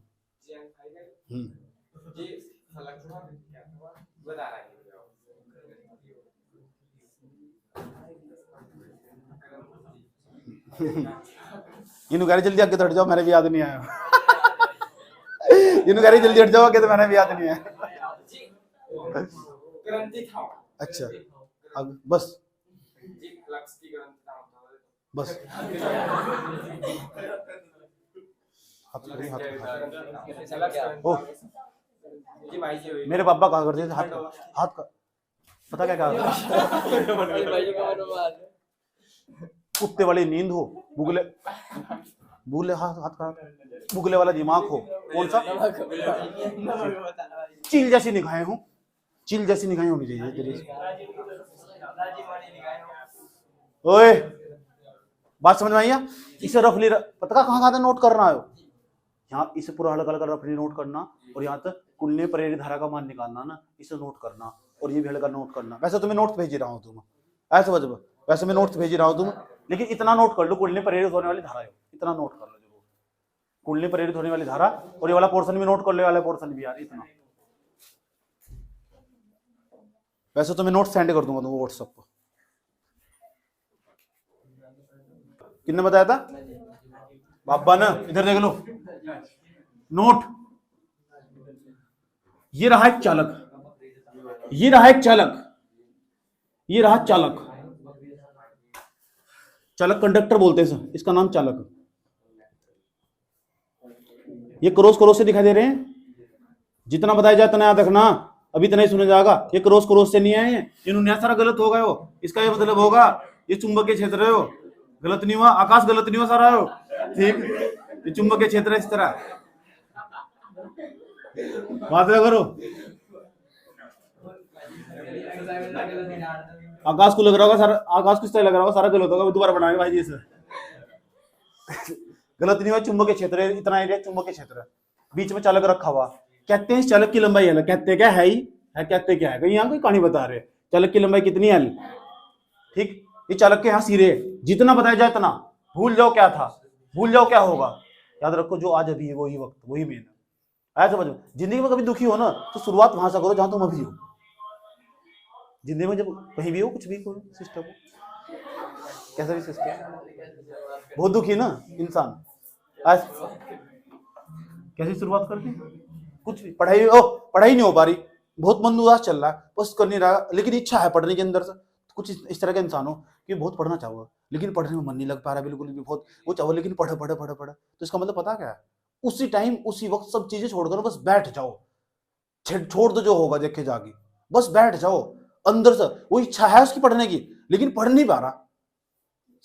इन्हों कह रहे जल्दी आगे हट जाओ, मैंने भी याद नहीं आया। इन्हों कह रहे जल्दी हट जाओ आगे, तो मैंने भी याद नहीं आया। अच्छा बस बस ओ मेरे पापा कहा करते थे हाथ का, हाथ का पता क्या कहा? कुत्ते वाली नींद हो, बुगले बुगले हाथ का, बुगले वाला दिमाग हो। कौन सा? चील जैसी निगाहें हो, चील जैसी निगाहें होनी चाहिए तेरी। ओए बात समझ में आई? इसे रफली पता कहाँ था नोट करना है? यहाँ इसे पूरा अलग अलग रफली नोट करना, और यहाँ तक कुंडली प्रेरित धारा का मान निकालना ना, इसे नोट करना, और ये भी अलग नोट करना। वैसे तो मैं नोट भेज रहा हूँ तुम, ऐसे वजह वैसे मैं नोट भेज रहा हूँ तुम, लेकिन इतना नोट कर लो कुंडली प्रेरित होने वाली धारा है, इतना नोट कर लो जरूर। कुंडली प्रेरित होने वाली धारा, और ये वाला पोर्शन भी नोट कर लो, वाला पोर्शन भी यार इतना। वैसे तो मैं नोट सेंड कर दूंगा तुमको व्हाट्सएप पर। किसने बताया था? बाबा ना, इधर देख लो नोट। ये रहा एक चालक, ये रहा एक चालक, ये रहा चालक। चालक कंडक्टर बोलते हैं सर, इसका नाम चालक। ये क्रॉस क्रॉस से दिखाई दे रहे हैं, जितना बताया जाए उतना याद रखना, अभी इतना ही सुना जाएगा। ये क्रॉस क्रॉस से नहीं आए, इन्होंने सारा गलत हो गए हो। इसका ये मतलब होगा ये चुंबकीय क्षेत्र हो, गलत नहीं हुआ, आकाश गलत नहीं हुआ सारा हो, ठीक। ये चुंबकीय क्षेत्र है इस तरह, बात करो। आकाश को लग रहा होगा सारा, आकाश किस तरह लग रहा होगा सारा गलत होगा, दोबारा बनाएंगे भाई जी सर। गलत नहीं हुआ, चुंबकीय क्षेत्र है, इतना एरिया चुंबकीय क्षेत्र है, बीच में चालक रखा हुआ। कहते हैं इस चालक की लंबाई है, कहते क्या है ही है, कहते क्या है, यहाँ कोई कहानी बता रहे चालक की लंबाई कितनी है, ठीक। ये चालक के यहाँ सिरे, जितना बताया जाए इतना, भूल जाओ क्या था, भूल जाओ क्या होगा, याद रखो जो आज अभी है वही वक्त, वही मेन है। ऐसा समझो, जिंदगी में कभी दुखी हो ना तो शुरुआत वहां से करो जहां तुम अभी हो। जिंदगी में जब कहीं भी हो, कुछ भी करो, सिस्टम हो कैसा भी सिस्टम, बहुत दुखी ना इंसान, कैसी शुरुआत करती, कुछ भी पढ़ाई पढ़ाई नहीं हो पा रही, बहुत मन उदास चल रहा है, बस कर नहीं रहा, लेकिन इच्छा है पढ़ने के अंदर से। कुछ इस तरह का इंसान हो कि बहुत पढ़ना चाहोगे, लेकिन पढ़ने में मन नहीं लग पा रहा बिल्कुल भी, बहुत वो चाहो लेकिन पढ़े पढ़े पढ़े पढ़े, तो इसका मतलब पता क्या है? उसी टाइम उसी वक्त सब चीजें छोड़कर बस बैठ जाओ, छोड़ दो जो होगा देखे जाके, बस बैठ जाओ। अंदर से वो इच्छा है उसकी पढ़ने की, लेकिन पढ़ नहीं पा रहा।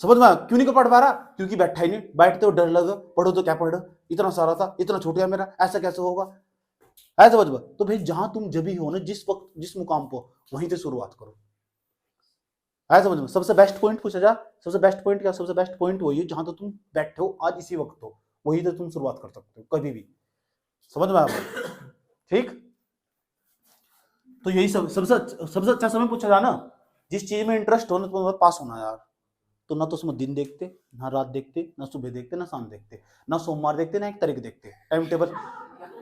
समझ में क्यों नहीं पढ़ पा रहा? क्योंकि बैठा ही नहीं, बैठते हो डर लगा, पढ़ो तो क्या पढ़ो, इतना सारा था, इतना छूट गया मेरा, ऐसा कैसे होगा, ऐसा समझ में। तो भाई जहां तुम जब भी हो ना, जिस वक्त जिस मुकाम पर, वहीं से शुरुआत करो, ऐसा समझ में। सबसे बेस्ट पॉइंट पूछा जा, सबसे बेस्ट पॉइंट क्या? सबसे बेस्ट पॉइंट वही है जहां तो तुम बैठे हो आज इसी वक्त हो, वही तो तुम शुरुआत कर सकते हो कभी भी। समझ में आपको? ठीक। तो यही सबसे अच्छा समय पूछा जाना, जिस चीज में इंटरेस्ट हो ना तुम्हें पास होना यार, तो ना तो उसमें दिन देखते, ना रात देखते, ना सुबह देखते, ना शाम देखते, ना सोमवार देखते, ना एक तारीख देखते। टाइम टेबल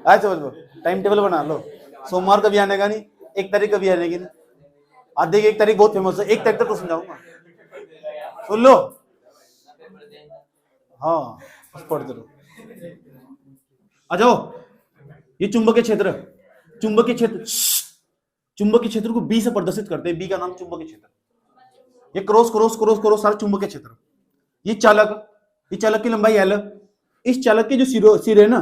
आए समझ लो, टाइम टेबल बना लो, सोमवार कभी आने का नहीं, एक तारीख कभी आने की नहीं। आज देखिए एक तारीख बहुत फेमस है, एक तारीख तक तो समझाऊंगा, सुन लो। हाँ पढ़ते रहो। आ जाओ, ये चुंबकीय क्षेत्र, चुंबकीय क्षेत्र, चुंबकीय क्षेत्र को बी से प्रदर्शित करते हैं, बी का नाम चुंबकीय क्षेत्र। ये क्रॉस क्रॉस क्रॉस क्रॉस सारा चुंबकीय क्षेत्र। ये चालक की लंबाई एल, इस चालक के जो सिर है ना,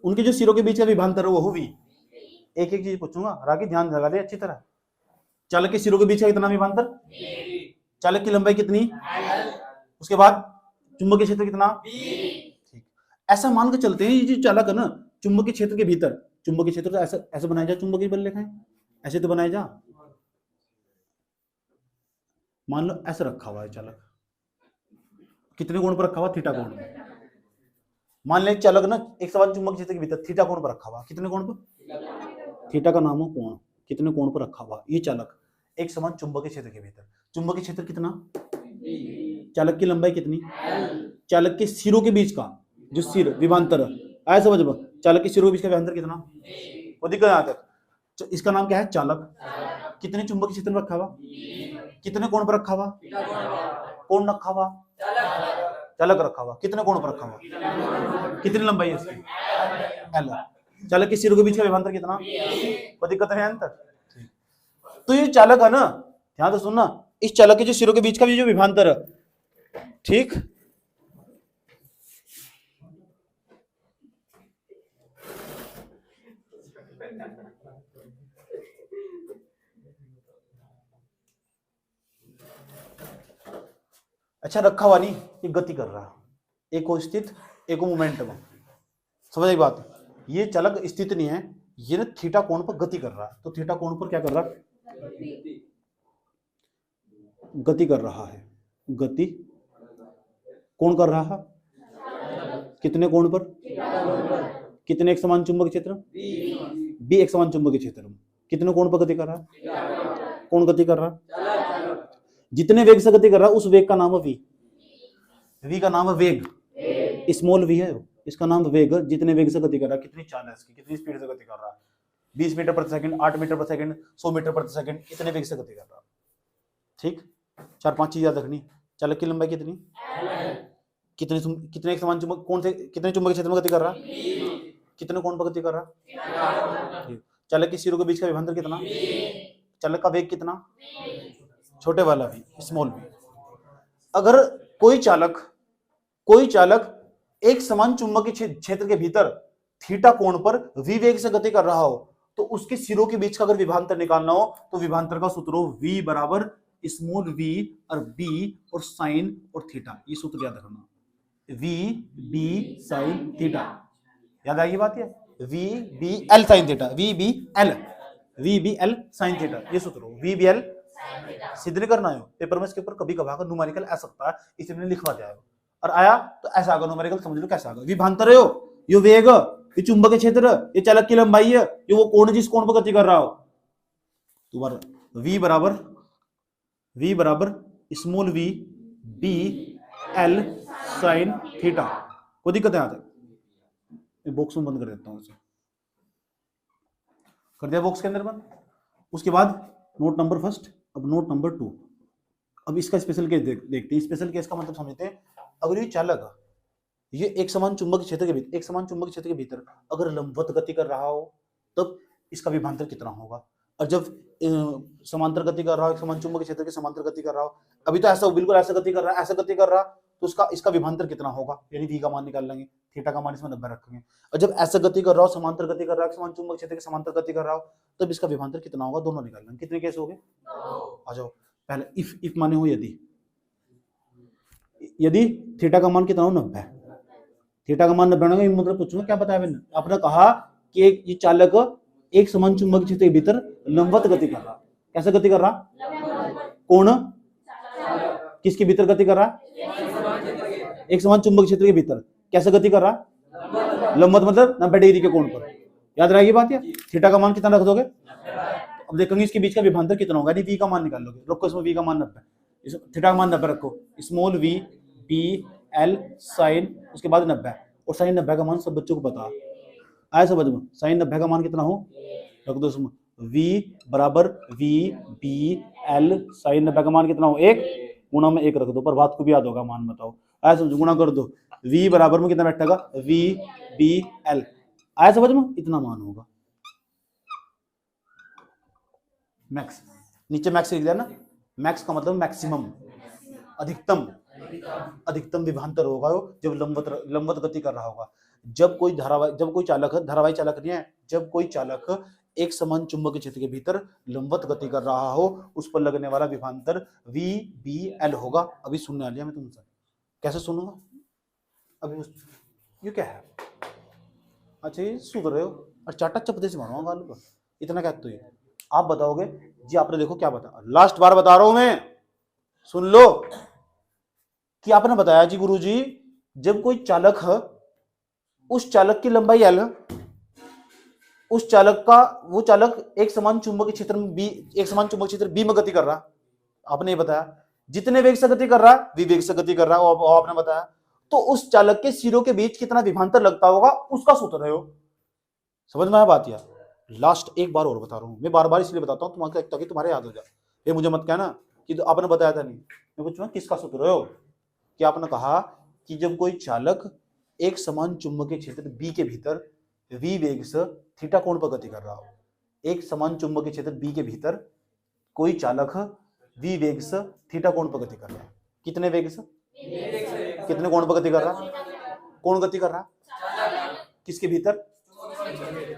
उनके जो सिरों के बीच का विभांतर है वो वी। एक एक चीज पूछूंगा, राकी ध्यान लगा दे अच्छी तरह। चालक के सिरों के बीच का कितना विभांतर, चालक की लंबाई कितनी, उसके बाद चुंबकीय क्षेत्र कितना, ठीक। ऐसा मान के चलते हैं ये जो चालक है ना चुंबकीय क्षेत्र के भीतर, चुंबकीय क्षेत्र तो ऐसा ऐसे बनाया जा, चुंबकीय बल लिखा है ऐसे तो बनाया जा। मान लो ऐसे रखा हुआ है चालक, कितने कोण पर रखा हुआ, थीटा कोण में। मान ले चालक ना एक समान चुंबकीय क्षेत्र के भीतर थीटा कोण पर रखा हुआ, कितने कोण पर, थीटा का नाम हो कोण, कितने कोण पर रखा हुआ ये चालक एक समान चुंबकीय क्षेत्र के भीतर। चुंबकीय क्षेत्र कितना, चालक की लंबाई कितनी, चालक के सिरों के बीच का जो सिर विभांतर आया समझ में, चालक के सिरों के बीच का विभांतर कितना, वो दिक्कत यहां तक। इसका नाम क्या है, चालक। कितने चुंबकीय क्षेत्र में रखा हुआ, कितने कोण पर रखा हुआ, कोण रखा हुआ, चालक रखा हुआ, कितने कोण पर रखा हुआ, कितनी लंबाई है इसकी, एल। चालक के सिरों के बीच का विभांतर कितना, कोई दिक्कत है अंतर। तो ये चालक है ना, ध्यान से सुनना, इस चालक के जो सिरों के बीच का भी जो विभांतर है, ठीक। अच्छा रखा हुआ नहीं, ये गति कर रहा, एक को स्थित एक को मोमेंटम, समझ आई बात। ये चालक स्थित नहीं है, ये ना थीटा कोण पर गति कर रहा है, तो थीटा कोण पर क्या कर रहा है, गति कर रहा है, गति कौन कर रहा है, कितने कोण पर, कितने एक समान चुंबकीय क्षेत्र, बी एक समान चुंबकीय क्षेत्र में कितने कोण पर गति कर रहा है, कौन गति कर रहा है, जितने वेग से गति कर रहा है उस वेग का नाम है वी, वी का नाम है वेग, स्मॉल वी है इसका नाम वेग। जितने वेग से गति कर रहा है, कितनी चाल है इसकी, कितनी स्पीड से गति कर रहा है, 20 मीटर प्रति सेकंड, 8 मीटर प्रति सेकंड, 100 मीटर प्रति सेकंड, इतने वेग से गति कर रहा है, ठीक। 4-5 चीज याद रखनी, चालक की लंबाई कितनी, कितने एक समान चुंबक कौन से, कितने चुंबकीय क्षेत्र में गति कर रहा है, कितने कोण पर गति कर रहा है, चालक की सिरों के बीच का विभांतर कितना, चालक का वेग कितना, छोटे वाला भी, स्मॉल भी। अगर कोई चालक एक समान चुंबकीय क्षेत्र के भीतर थीटा कोण पर v वेग से गति कर रहा हो, तो उसके सिरों के बीच का अगर विभांतर निकालना हो तो विभांतर का सूत्र हो v बराबर स्मॉल v और b और साइन और थीटा। ये सूत्र याद रखना, v b साइन थीटा, याद आएगी बात। ये v b l sine theta, v b l sine theta, ये सूत्र हो v b l। सिद्ध नहीं करना है पेपर में, इसके ऊपर कभी कभार न्यूमेरिकल आ सकता है, इसलिए मैंने लिखवा दिया है, और आया तो ऐसा आगा न्यूमेरिकल, समझ लो कैसा आगा। विभांतर है ये वेग, ये चुंबकीय क्षेत्र, ये चालक की लंबाई है, ये वो कोण जिस कोण पर गति कर रहा हो। तुम्हारा v बराबर small v b l sine theta, कोई दिक्कत है। यहाँ तक बॉक्स में बंद कर देता हूं इसे, कर दिया बॉक्स के अंदर बंद। उसके बाद नोट नंबर फर्स्ट, अब नोट नंबर 2। अब इसका स्पेशल केस देखते हैं। स्पेशल केस का मतलब समझते हैं, अगर ये चालक ये एक समान चुंबकीय क्षेत्र के भीतर अगर लंबवत गति कर रहा हो तब इसका विभांतर कितना होगा, और जब समांतर गति कर रहा हो, समान चुंबकीय क्षेत्र के समांतर गति कर रहा हो, अभी तो ऐसा बिल्कुल ऐसा गति कर रहा है, ऐसा गति कर रहा, तो इसका विभांतर कितना होगा, यानी v का मान निकाल लेंगे, थीटा का मान इसमें 90 रखेंगे। और जब ऐसा गति कर रहा हो, समांतर गति कर रहा है, समान चुंबकीय क्षेत्र के समांतर गति कर रहा हो, तब इसका विभांतर कितना होगा, दोनों निकाल लेंगे। कितने केस हो गए, आ जाओ। पहले इफ माने हो यदि थीटा का मान कितना हो, 90, थीटा का मान 90 होगा, मतलब पूछूंगा क्या बताया मैंने, आपने कहा कि ये चालक एक समान चुंबकीय क्षेत्र के भीतर लंबवत गति कर रहा, कैसे गति कर रहा, कोण किसके भीतर गति कर रहा, एक समान चुंबकीय क्षेत्र के भीतर, कैसे गति कर रहा, लंबवत मतलब 90 डिग्री के कोण पर। याद रहेगी बात। ये थीटा का मान कितना रख दोगे, अब देखेंगे इसके बीच का विभांतर कितना होगा, v का मान निकाल लोगे, रखो इसमें v का मान 90, थीटा का मान 90 रखो, small v b l sine उसके बाद 90, और साइन 90 का मान सब बच्चों को पता आया समझ में। साइन 90 का मान कितना हो, रख दो इसमें, v बराबर v b l साइन 90 का मान कितना हो, 1 गुणा में 1 रख दो, पर बात को भी याद होगा, मान बताओ, आया समझ, गुणा कर दो, v बराबर में कितना बैठेगा, v b l, आया समझ में, इतना मान होगा। मैक्स, नीचे मैक्स लिख दिया ना, मैक्स का मतलब मैक्सिमम, अधिकतम, अधिकतम विभवांतर होगा जब लंबवत गति कर रहा होगा। जब कोई धारावाही चालक नहीं है, जब कोई चालक एक समान चुंबकीय क्षेत्र के भीतर लंबवत गति कर रहा हो, उस पर लगने वाला विभवांतर v b l होगा। अभी सुनने वाली है मैं तुमसे, कैसे सुनूंगा अभी, ये क्या है, अच्छा ये सुन रहे हो, और चाटा चपते से मारूंगा गाल पर, इतना क्या तो ये आप बताओगे जी, आपने देखो क्या बता, लास्ट बार बता रहा हूं मैं, सुन लो, कि आपने बताया जी गुरुजी, जब कोई चालक है, उस चालक की लंबाई l है, उस चालक का, वो चालक एक समान चुंबकीय क्षेत्र में b, एक समान चुंबकीय क्षेत्र b में गति कर रहा, आपने ये बताया, जितने वेग से गति कर रहा है v वेग से गति कर रहा है, वो आपने बताया, तो उस चालक के सिरों के बीच कितना विभवांतर लगता होगा, उसका सूत्र है वो, समझ में आया बात। यार लास्ट एक बार और बता रहा हूं मैं, बार बार इसलिए बताता हूं तुम्हारे, ताकि तुम्हारे याद हो जाए, ये मुझे मत कहना कि तो आपने बताया था नहीं, मैं पूछूंगा किसका सूत्र है, कि आपने कहा कि जब कोई चालक एक समान चुंबकीय क्षेत्र b के भीतर v वेग से थीटा कोण पर गति कर रहा हो, एक समान चुंबकीय क्षेत्र b के भीतर कोई चालक v वेग से थीटा कोण पर गति कर रहा है, कितने वेग से, कितने कोण पर गति कर रहा है, कौन गति कर रहा है, किसके भीतर,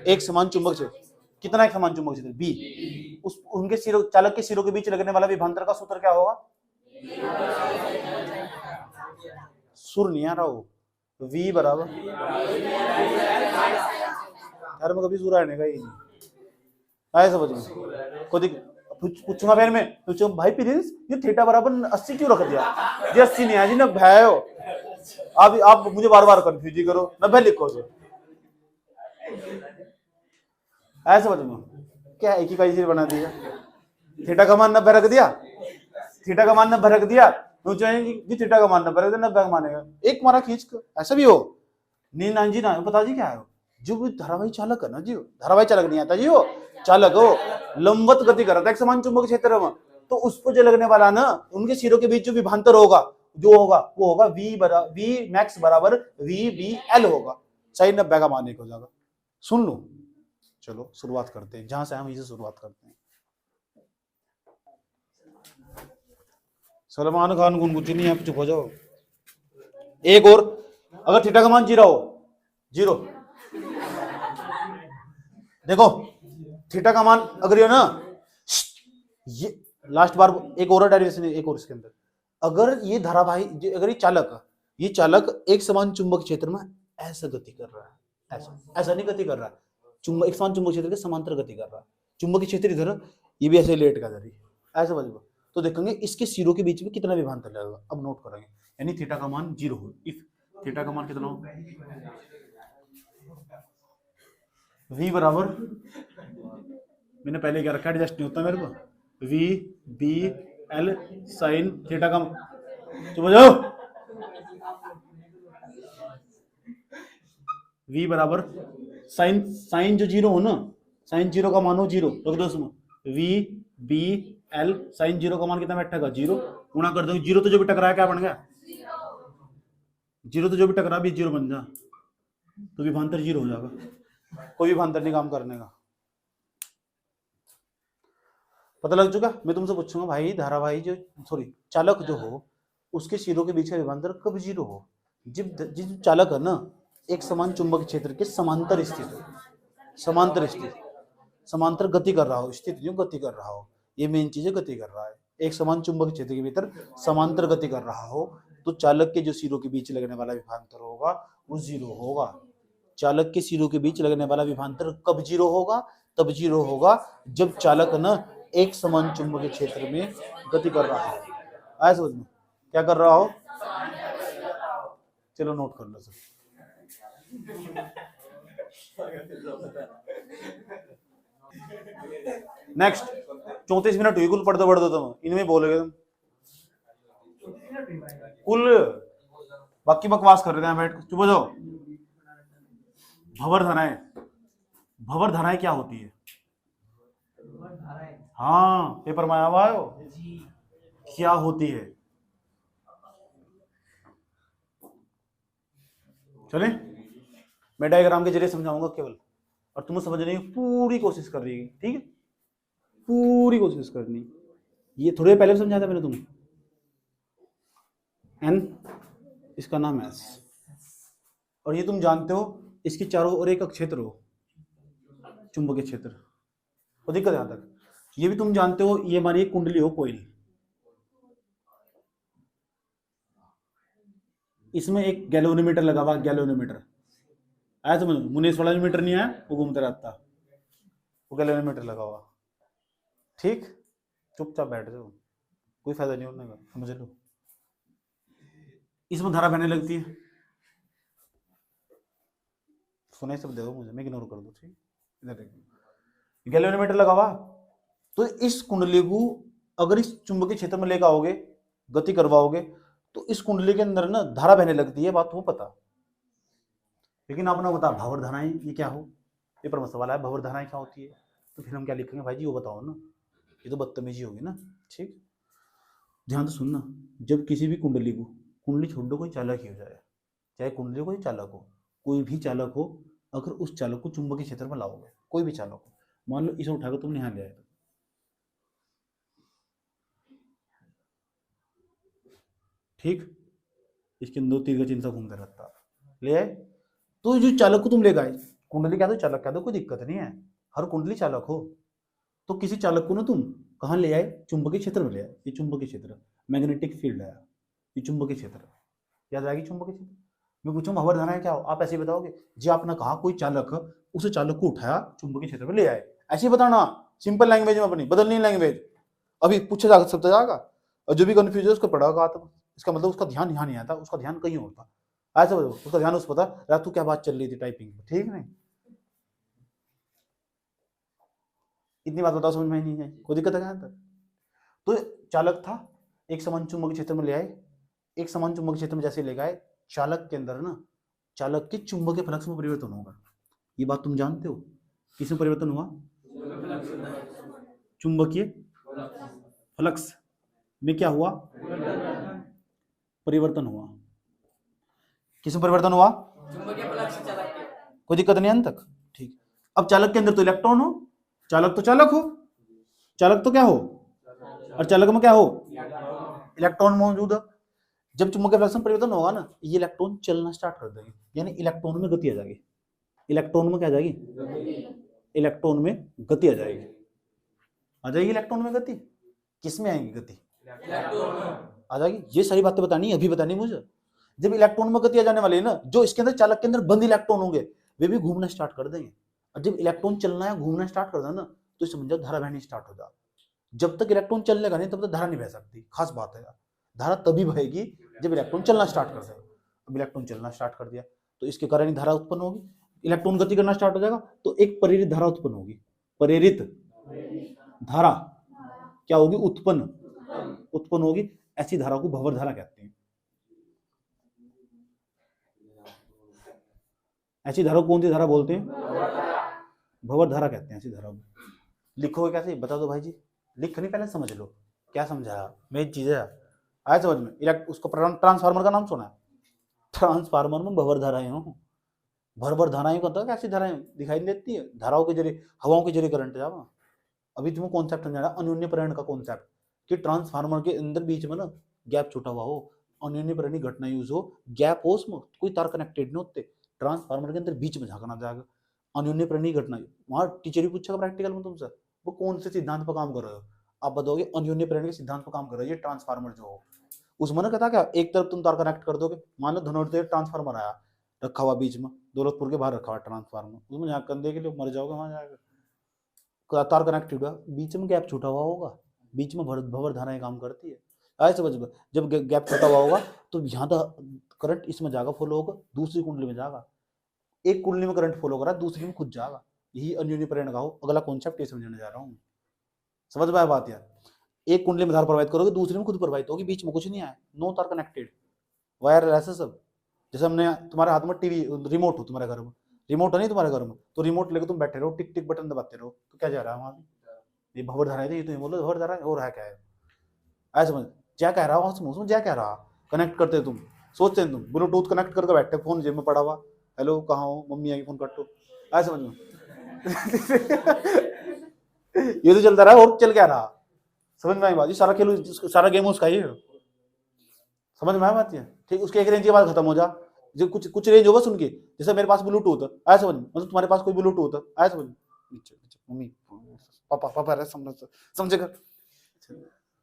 एक समान चुंबक क्षेत्र, कितना एक समान चुंबक क्षेत्र b, उस उनके सिरों, चालक के सिरों के बीच लगने वाला विभवांतर का सूत्र क्या होगा, सुर नहीं आ रहा हो, v बराबर, यार मैं कभी सुर आने का ही नहीं आया समझ में, खुद पूछूंगा फिर मैं, पूछूंगा भाई प्रिंस ये थीटा बराबर 80 क्यों रख दिया, जी 80 नहीं है जी, 90 है हो, आप मुझे बार बार कंफ्यूज ही करो, 90 लिखो जो, ऐसा समझ में, क्या एक ही का इसी बना दिया, थीटा का मान 90 रख दिया, थीटा का मान 90 रख दिया, जी थीटा का मान 90 रख दिया, 90 का मानेगा, एक मारा खींच कर, ऐसा भी हो नहीं ना जी, ना पता जी क्या है, जो भी धारावाही चालक है ना जी, धारावाही चालक नहीं आता जी, वो चालक हो लंबवत गति कर रहा था एक समान चुंबकीय क्षेत्र में, तो उस पर जो लगने वाला ना, उनके सिरों के बीच जो विभवांतर होगा, जो होगा वो होगा v मैक्स बराबर v b l होगा, सही 90 का मान एक हो जाएगा। सुन लो, चलो शुरुआत करते हैं, जहां से हम वहीं से शुरुआत करते हैं। सलमान खान गुनगुची नहीं, आप चुप हो जाओ। एक और, अगर थीटा का मान 0 हो, 0, देखो थीटा का मान अगर ये ना, ये लास्ट बार एक और डेरिवेशन, एक और इसके अंदर, अगर ये धारावाही, अगर ये चालक एक समान चुंबक क्षेत्र में ऐसा गति कर रहा है, ऐसा नहीं गति कर रहा है, एक समान चुंबक क्षेत्र के समांतर गति कर रहा है, चुंबकीय क्षेत्र इधर, ये भी ऐसे लेट का इधर, ऐसा बजेगा, तो देखेंगे इसके सिरों के बीच में कितना विभवांतर लगेगा, अब नोट करेंगे, यानी थीटा का मान 0 हो, इफ थीटा का मान कितना हो, v बराबर, मैंने पहले क्या रखा, एडजस्ट नहीं होता मेरे को, v b l sine theta का, चुप जाओ, v बराबर साइन जो 0 हो ना, साइन 0 का मान हो 0, रख दो उसमें, v b l साइन 0 का मान कितना बैठेगा, 0, गुणा कर दो, 0 तो जो भी टकराया क्या बन गया, 0 तो जो भी टकरा भी 0 बन जा, तो विभवांतर 0 हो जाएगा, कोई विभवांतर नहीं काम करने का, पता लग चुका। मैं तुमसे पूछूंगा भाई धारावाही जो, सॉरी चालक जो हो, उसके सिरों के बीच का विभवांतर कब 0 हो, जब चालक है ना एक समान चुंबक क्षेत्र के समांतर स्थित हो, समांतर गति कर रहा हो, स्थित जो गति कर रहा हो, ये मेन चीज है, गति कर रहा है एक समान चुंबक क्षेत्र के भीतर समांतर गति कर रहा हो, तो चालक के जो सिरों के बीच लगने वाला विभवांतर होगा वो 0 होगा। चालक के सिरों के बीच लगने वाला विभवांतर कब 0 होगा, तब 0 होगा जब चालक ना एक समान चुंबकीय क्षेत्र में गति कर रहा है, आया समझ में, क्या कर रहा हो, चलो नोट कर लो सर। नेक्स्ट 34 मिनट हुई, कुल पढ़ते तुम इनमें बोलोगे तुम, कुल बाकी बकवास कर रहे थे बैठ चुप हो जाओ। भंवर धाराएं, भंवर धाराएं क्या होती है? हाँ पेपर में आया हुआ है वो। क्या होती है? चले मैं डायग्राम के जरिए समझाऊंगा केवल, और तुम्हें समझने की पूरी कोशिश कर रही है, ठीक है? पूरी कोशिश करनी। ये थोड़े पहले भी समझाया था मैंने तुम्हें। एन इसका नाम है एस, और ये तुम जानते हो इसके चारों ओर एक क्षेत्र हो, चुंबकीय क्षेत्र। और दिक्कत यहां तक, ये भी तुम जानते हो ये हमारी एक कुंडली हो कोई नहीं, इसमें एक गैल्वेनोमीटर लगा हुआ, गैल्वेनोमीटर आया समझ, मुनेश वाला मीटर नहीं आया वो घूमता रहता, वो गैल्वेनोमीटर लगा हुआ, ठीक? चुपचाप बैठ जाओ, कोई फायदा नहीं होने का, समझ लो। इसमें धारा बहने लगती है, सुनाई सब देखो मुझे, मैं इग्नोर कर दूं, ठीक? इधर देखो गैल्वेनोमीटर लगा हुआ, तो इस कुंडली को अगर इस चुंबकीय क्षेत्र में लेकर आओगे, गति करवाओगे, तो इस कुंडली के अंदर ना धारा बहने लगती है, बात वो पता। लेकिन आपने बता भंवर धाराएं ये क्या हो, पेपर में सवाल आया भंवर धाराएं क्या होती है, तो फिर हम क्या लिखेंगे भाई जी वो बताओ ना, ये तो बदतमीजी होगी ना, ठीक? ध्यान से सुनना, जब किसी भी कुंडली को, कुंडली छोड़ दो कोई चालक ही हो जाए, चाहे कुंडली कोई चालक हो, कोई भी चालक हो, अगर उस चालक को चुंबकीय क्षेत्र में लाओगे, कोई भी चालक हो, मान लो इसे उठाकर तुमने यहाँ ले आए, ठीक? इसके अंदर तीर का चिन्ह सा घूमता रहता, ले आए, तो जो चालक को तुम ले गए, कुंडली क्या दो चालक क्या दो, कोई दिक्कत नहीं है, हर कुंडली चालक हो, तो किसी चालक को ना तुम कहाँ ले आए, चुंबकीय क्षेत्र में ले आए। ये चुंबकीय क्षेत्र, मैग्नेटिक फील्ड है, ये चुंबकीय क्षेत्र, याद आएगी चुंबकीय क्षेत्र। मैं पूछूंगा भंवर धाराएं क्या हो, आप ऐसे ही बताओगे जी, आपने कहा कोई चालक, उस चालक को उठाया चुंबकीय क्षेत्र में ले आए, ऐसे ही बताना, सिंपल लैंग्वेज में, अपनी बदलनी लैंग्वेज, अभी पूछा जाकर सब जाएगा, और जो भी कंफ्यूज है उसको पढ़ागा, तो इसका मतलब उसका ध्यान यहाँ नहीं आता, उसका ध्यान कहीं होता, ऐसा उसका ध्यान उस पता यार तू क्या बात चल रही थी टाइपिंग में, ठीक नहीं? इतनी बात बताओ, समझ में नहीं है, कोई दिक्कत है यहाँ तक? तो चालक था, एक समान चुंबकीय क्षेत्र में ले आए, एक समान चुंबकीय क्षेत्र में जैसे ले गए, चालक के अंदर ना, चालक के चुंबकीय फ्लक्स में परिवर्तन होगा, ये बात तुम जानते हो। किसमें परिवर्तन हुआ? चुंबकीय फ्लक्स में क्या हुआ? परिवर्तन हुआ। किसमें परिवर्तन हुआ? कोई दिक्कत नहीं अंत तक, ठीक? अब चालक के अंदर तो इलेक्ट्रॉन हो, चालक तो चालक हो, चालक तो क्या हो, और चालक में क्या हो? इलेक्ट्रॉन मौजूद है। जब चुंबकीय फ्लक्स में परिवर्तन होगा ना, ये इलेक्ट्रॉन चलना स्टार्ट कर देंगे, यानी इलेक्ट्रॉन में गति आ जाएगी। इलेक्ट्रॉन में क्या आ जाएगी? इलेक्ट्रॉन में गति आ जाएगी, आ जाएगी इलेक्ट्रॉन में गति। किस में आएगी गति? आ जाएगी। ये सारी बातें बतानी अभी बतानी मुझे। जब इलेक्ट्रॉन में गति आ जाने वाली है ना, जो इसके अंदर चालक के अंदर बंद इलेक्ट्रॉन होंगे वे भी घूमना स्टार्ट कर देंगे, और जब इलेक्ट्रॉन चलना है घूमना स्टार्ट कर देना, तो समझ जाओ धारा बहनी स्टार्ट हो जाए। जब तक इलेक्ट्रॉन चलने का नहीं तब तक धारा नहीं बह सकती, खास बात है। धारा तभी बहेगी जब इलेक्ट्रॉन चलना स्टार्ट कर देगा। अब इलेक्ट्रॉन चलना स्टार्ट कर दिया तो इसके कारण ही धारा उत्पन्न होगी। इलेक्ट्रॉन गति करना स्टार्ट हो जाएगा तो एक प्रेरित धारा उत्पन्न होगी। प्रेरित धारा क्या होगी? उत्पन्न होगी। ऐसी धारा को भंवर धारा कहते हैं। ऐसी धारा को कौन सी धारा बोलते हैं? भंवर धारा कहते हैं ऐसी धारा को। लिखोगे कैसे बता दो भाई जी? लिख नहीं, पहले समझ लो क्या समझाया। मेन चीज है आया समझ में। उसको ट्रांसफार्मर का नाम सुना है? ट्रांसफार्मर में भंवर धाराएं हो। भर धाराएं को कैसी धाराएं दिखाई देती है? धाराओं के जरिए, हवाओं के जरिए करंट जावा। अभी तुम्हें कॉन्सेप्ट समझा रहा, अन्योन्य प्रेरण का कॉन्सेप्ट, कि ट्रांसफार्मर के अंदर बीच में ना गैप छूटा हुआ हो, अन्योन्य प्रेरणी घटना यूज हो, गैप हो, उसमें कोई तार कनेक्टेड नहीं होते, ट्रांसफार्मर के अंदर बीच में झांकना जाएगा, अन्योन्य प्रेरणी घटना। वहां टीचर ही पूछेगा प्रैक्टिकल में तुमसे, वो कौन से सिद्धांत पर काम कर रहे हो? आप बताओगे अन्योन्य प्रेरण के सिद्धांत पर काम कर रहे हो ये ट्रांसफार्मर जो हो। उसमें ना कहता क्या, एक तरफ तुम तार कनेक्ट कर दोगे, मान लो धनोर ट्रांसफार्मर आया रखा हुआ बीच में, दौलतपुर के बाहर रखा हुआ ट्रांसफार्मर, उसमें यहाँ कंधे के लिए मर जाओगे, वहां जाएगा तार कनेक्टेड हुआ, बीच में गैप छूटा हुआ होगा, बीच में भंवर धाराएं काम करती है। ऐसे समझ, जब गैप छूटा हुआ होगा तो यहाँ तक करंट इसमें जाएगा, फॉलो होगा, दूसरी कुंडली में जाएगा, एक कुंडली में करंट फॉलो करा, दूसरी में खुद जाएगा। यही अन्योन्य प्रेरण का हो। अगला कॉन्सेप्ट ये समझने जा रहा हूँ, समझ में आया बात यार? एक कुंडली में धारा प्रवाहित करोगे, दूसरे में खुद प्रवाहित होगी, बीच में कुछ नहीं आया, नो तार कनेक्टेड, वायरलेस है सब। जैसे हमने तुम्हारे हाथ में टीवी रिमोट हो, तुम्हारे घर में रिमोट है नहीं तुम्हारे घर में, तो रिमोट लेकर तुम बैठे रहो, टिक टिक बटन दबाते रहो, तो क्या जा रहा है वहां? ये भंवर धारा है, ये तो बोलो भंवर धारा है, और है क्या है? ऐसे समझ, क्या कह रहा हूँ उसमें, क्या कह रहा, कनेक्ट करते तुम, सोचते हैं तुम ब्लूटूथ कनेक्ट करके बैठे, फोन जेब में पड़ा हुआ, हेलो कहाँ हो, मम्मी आएगी फोन काटो, ऐसे समझ में। ये तो चलता रहा, और चल क्या रहा, समझ में आई बात? ये सारा खेल, सारा गेम उसका ही है, समझ में आई बात? है ठीक, उसके एक रेंज के बाद खत्म हो जा, जो कुछ रेंज होगा सुन के, जैसे मेरे पास ब्लूटूथ है, ऐसे समझ, मतलब तुम्हारे पास कोई ब्लूटूथ है, ऐसे समझ, मम्मी पापा पापा समझेगा,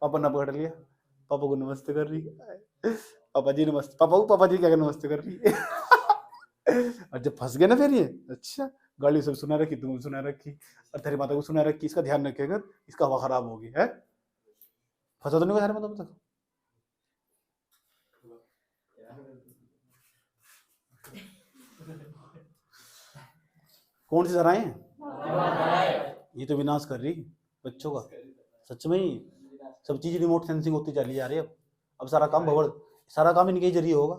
पापा ने पकड़ लिया, पापा को नमस्ते कर रही है, पापा जी नमस्ते, पापा जी क्या नमस्ते कर रही है। और जब फंस गए ना फिर ये, अच्छा गाड़ी सब सुना रखी, तुम सुना रखी, और तेरी माता को सुना रखी, इसका ध्यान रखेगा, इसका हवा खराब होगी है, फंसा तो नहीं सारे मतलब तक। कौन सी धाराएं हैं? ये तो विनाश कर रही बच्चों का, सच में ही सब चीज रिमोट सेंसिंग होती चली जा रही है। अब सारा काम भवर, सारा काम इनके जरिए होगा,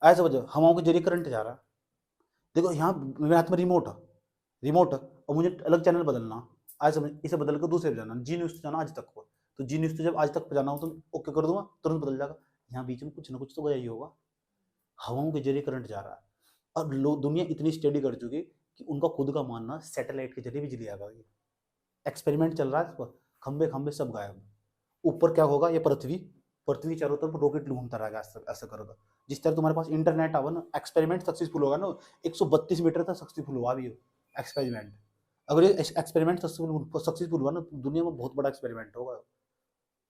ऐसे वजह हवाओं के जरिए करंट जा रहा है। देखो यहाँ मेरे हाथ में रिमोट है, और मुझे अलग चैनल बदलना, आज समझ, इसे बदल कर दूसरे पे जाना, जी न्यूज जाना आज तक को, तो जी न्यूज जब आज तक पे जाना हो तो ओके कर दूंगा, तुरंत बदल जाएगा। यहाँ बीच में कुछ ना कुछ तो गया ही होगा, हवाओं के जरिए करंट जा रहा है। और दुनिया इतनी स्टडी कर चुकी कि उनका खुद का मानना सैटेलाइट के जरिए बिजली आ गई, एक्सपेरिमेंट चल रहा है इस पर, खंबे खंबे सब गायब, ऊपर क्या होगा, ये पृथ्वी चारों तरफ रॉकेट घूमता रहेगा, ऐसा करोगा। जिस तरह तुम्हारे पास इंटरनेट आवा ना, एक्सपेरिमेंट सक्सेसफुल होगा ना, 132 मीटर तक सक्सेसफुल हुआ भी हो एक्सपेरिमेंट, अगर ये एक्सपेरिमेंट सक्सेसफुल हुआ ना, तो दुनिया में बहुत बड़ा एक्सपेरिमेंट होगा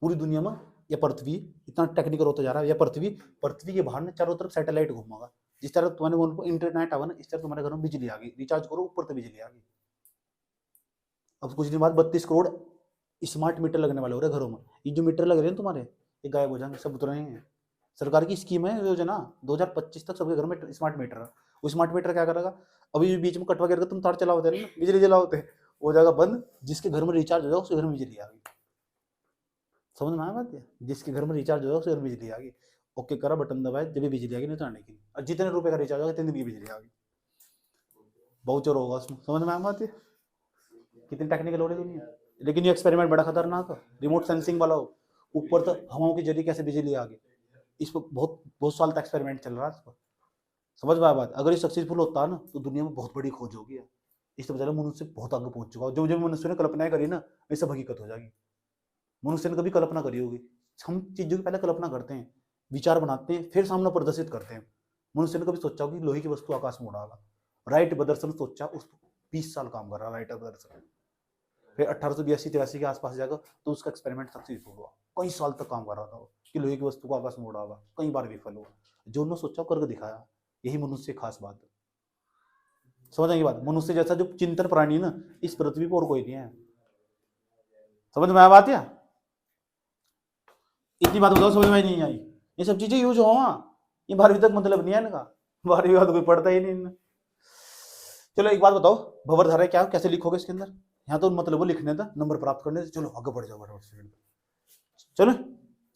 पूरी दुनिया में। ये पृथ्वी इतना टेक्निकल होता जा रहा है, या पृथ्वी के बाहर ना चारों तरफ सैटेलाइट घूमेगा, जिस तरह तुम्हारे उनको इंटरनेट आवा ना, इस तरह तुम्हारे घर में बिजली आ गई, रिचार्ज करो ऊपर तो बिजली आ गई। अब कुछ दिन बाद 32 करोड़ स्मार्ट मीटर लगने वाले हो रहे घरों में, ये जो मीटर लग रहे हैं तुम्हारे, ये गायब हो जाएंगे, सब उतर हैं। सरकार की स्कीम है योजना, 2025 तक सबके घर में स्मार्ट मीटर है। वो स्मार्ट मीटर क्या करेगा, अभी बीच में कटवा करके तुम तार चलाओ ना, बिजली जलाओते हो जाएगा बंद, जिसके घर में रिचार्ज हो जाएगा उसके घर में बिजली आ गई। समझ में आया बात है? जिसके घर में रिचार्ज हो जाएगा उसके घर में बिजली आ गई, ओके करा बटन दबाए, जब भी बिजली आ गई, नहीं तो आने की, और जितने रुपए का रिचार्ज होगा 3 दिन की बिजली आ गई, बाउचर होगा उसमें। समझ में आया बात है? कितनी टेक्निकल हो रही दुनिया। लेकिन ये एक्सपेरिमेंट बड़ा खतरनाक है, रिमोट सेंसिंग वाला हो, ऊपर तक हवाओं के जरिए कैसे बिजली आ गई, इस पर बहुत साल तक एक्सपेरिमेंट चल रहा है इस पर। समझ में आया बात? अगर ये सक्सेसफुल होता है ना, तो दुनिया में बहुत बड़ी खोज होगी। इससे पहले मनुष्य बहुत आगे पहुंच चुका है, जो जो मनुष्य ने कल्पनाएं करी ना, ये सब हकीकत हो जाएगी। मनुष्य ने कभी कल्पना करी होगी, हम चीजों की पहले कल्पना करते हैं, विचार बनाते हैं, फिर सामने प्रदर्शित करते हैं। मनुष्य ने कभी सोचा होगी लोहे की वस्तु आकाश में उड़ागा, राइट ब्रदर्स ने सोचा, उस 20 साल काम कर रहा राइट ब्रदर्स। फिर 1882-83 के आसपास जाकर तो उसका एक्सपेरिमेंट सक्सेसफुल हुआ, कई साल तक काम कर रहा था वो, कि लोहे की वस्तु को आकाश में उड़ागा, कई बार विफल हुआ, जो उन्होंने सोचा करके दिखाया। यही मनुष्य खास बात है, समझ आएगी बात? मनुष्य जैसा जो चिंतन प्राणी ना, इस पृथ्वी पर और कोई नहीं है। समझ में आया बात? या इतनी बात बताओ समझ में नहीं आई? ये सब चीजें यूज हो, ये 12वीं तक मतलब नहीं है इनका, 12वीं बाद कोई पढ़ता ही नहीं। चलो एक बात बताओ, भंवर धारा क्या, कैसे लिखोगे इसके अंदर? यहाँ तो मतलब वो लिखने था नंबर प्राप्त करने से, चलो आगे बढ़ जाओ फटाफट, चलो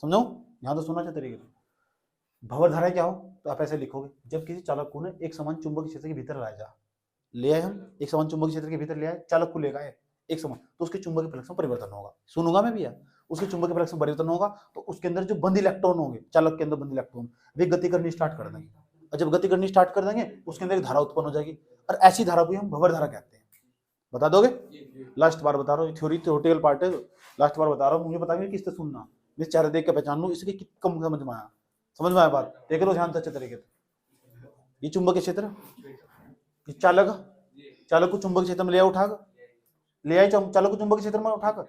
समझाओ, यहाँ तो सुना चाहिए तरीके से। भंवर धारा क्या हो, तो आप ऐसे लिखोगे, जब किसी चालक को एक समान चुंबकीय क्षेत्र के भीतर लाया जा, ले आए हम एक समान चुंबकीय क्षेत्र के भीतर ले आए, चालक को ले गए एक समान, तो उसके चुंबकीय फ्लक्स में परिवर्तन होगा। सुनूंगा मैं भैया, उसके चुंबकीय फ्लक्स में परिवर्तन होगा, तो उसके अंदर जो बंद इलेक्ट्रॉन होंगे, चालक के अंदर बंद इलेक्ट्रॉन, वे गति करनी स्टार्ट कर देंगे, और जब गति करनी स्टार्ट कर देंगे, उसके अंदर एक धारा उत्पन्न हो जाएगी, और ऐसी धारा को हम भंवर धारा कहते हैं। बता दोगे? लास्ट बार बता रहा हूँ, थ्योरेटिकल पार्ट है, लास्ट बार बता रहा हूँ, मुझे बताइए किससे सुनना, मैं चेहरा देख के पहचान लूँ, इसके कम समझ में आया, समझ में आया बात? देख लो ध्यान से अच्छे तरीके से। ये चुंबकीय क्षेत्र, ये चालक को चुंबकीय क्षेत्र में ले उठाकर, ले आए चालक को चुंबकीय क्षेत्र में उठाकर,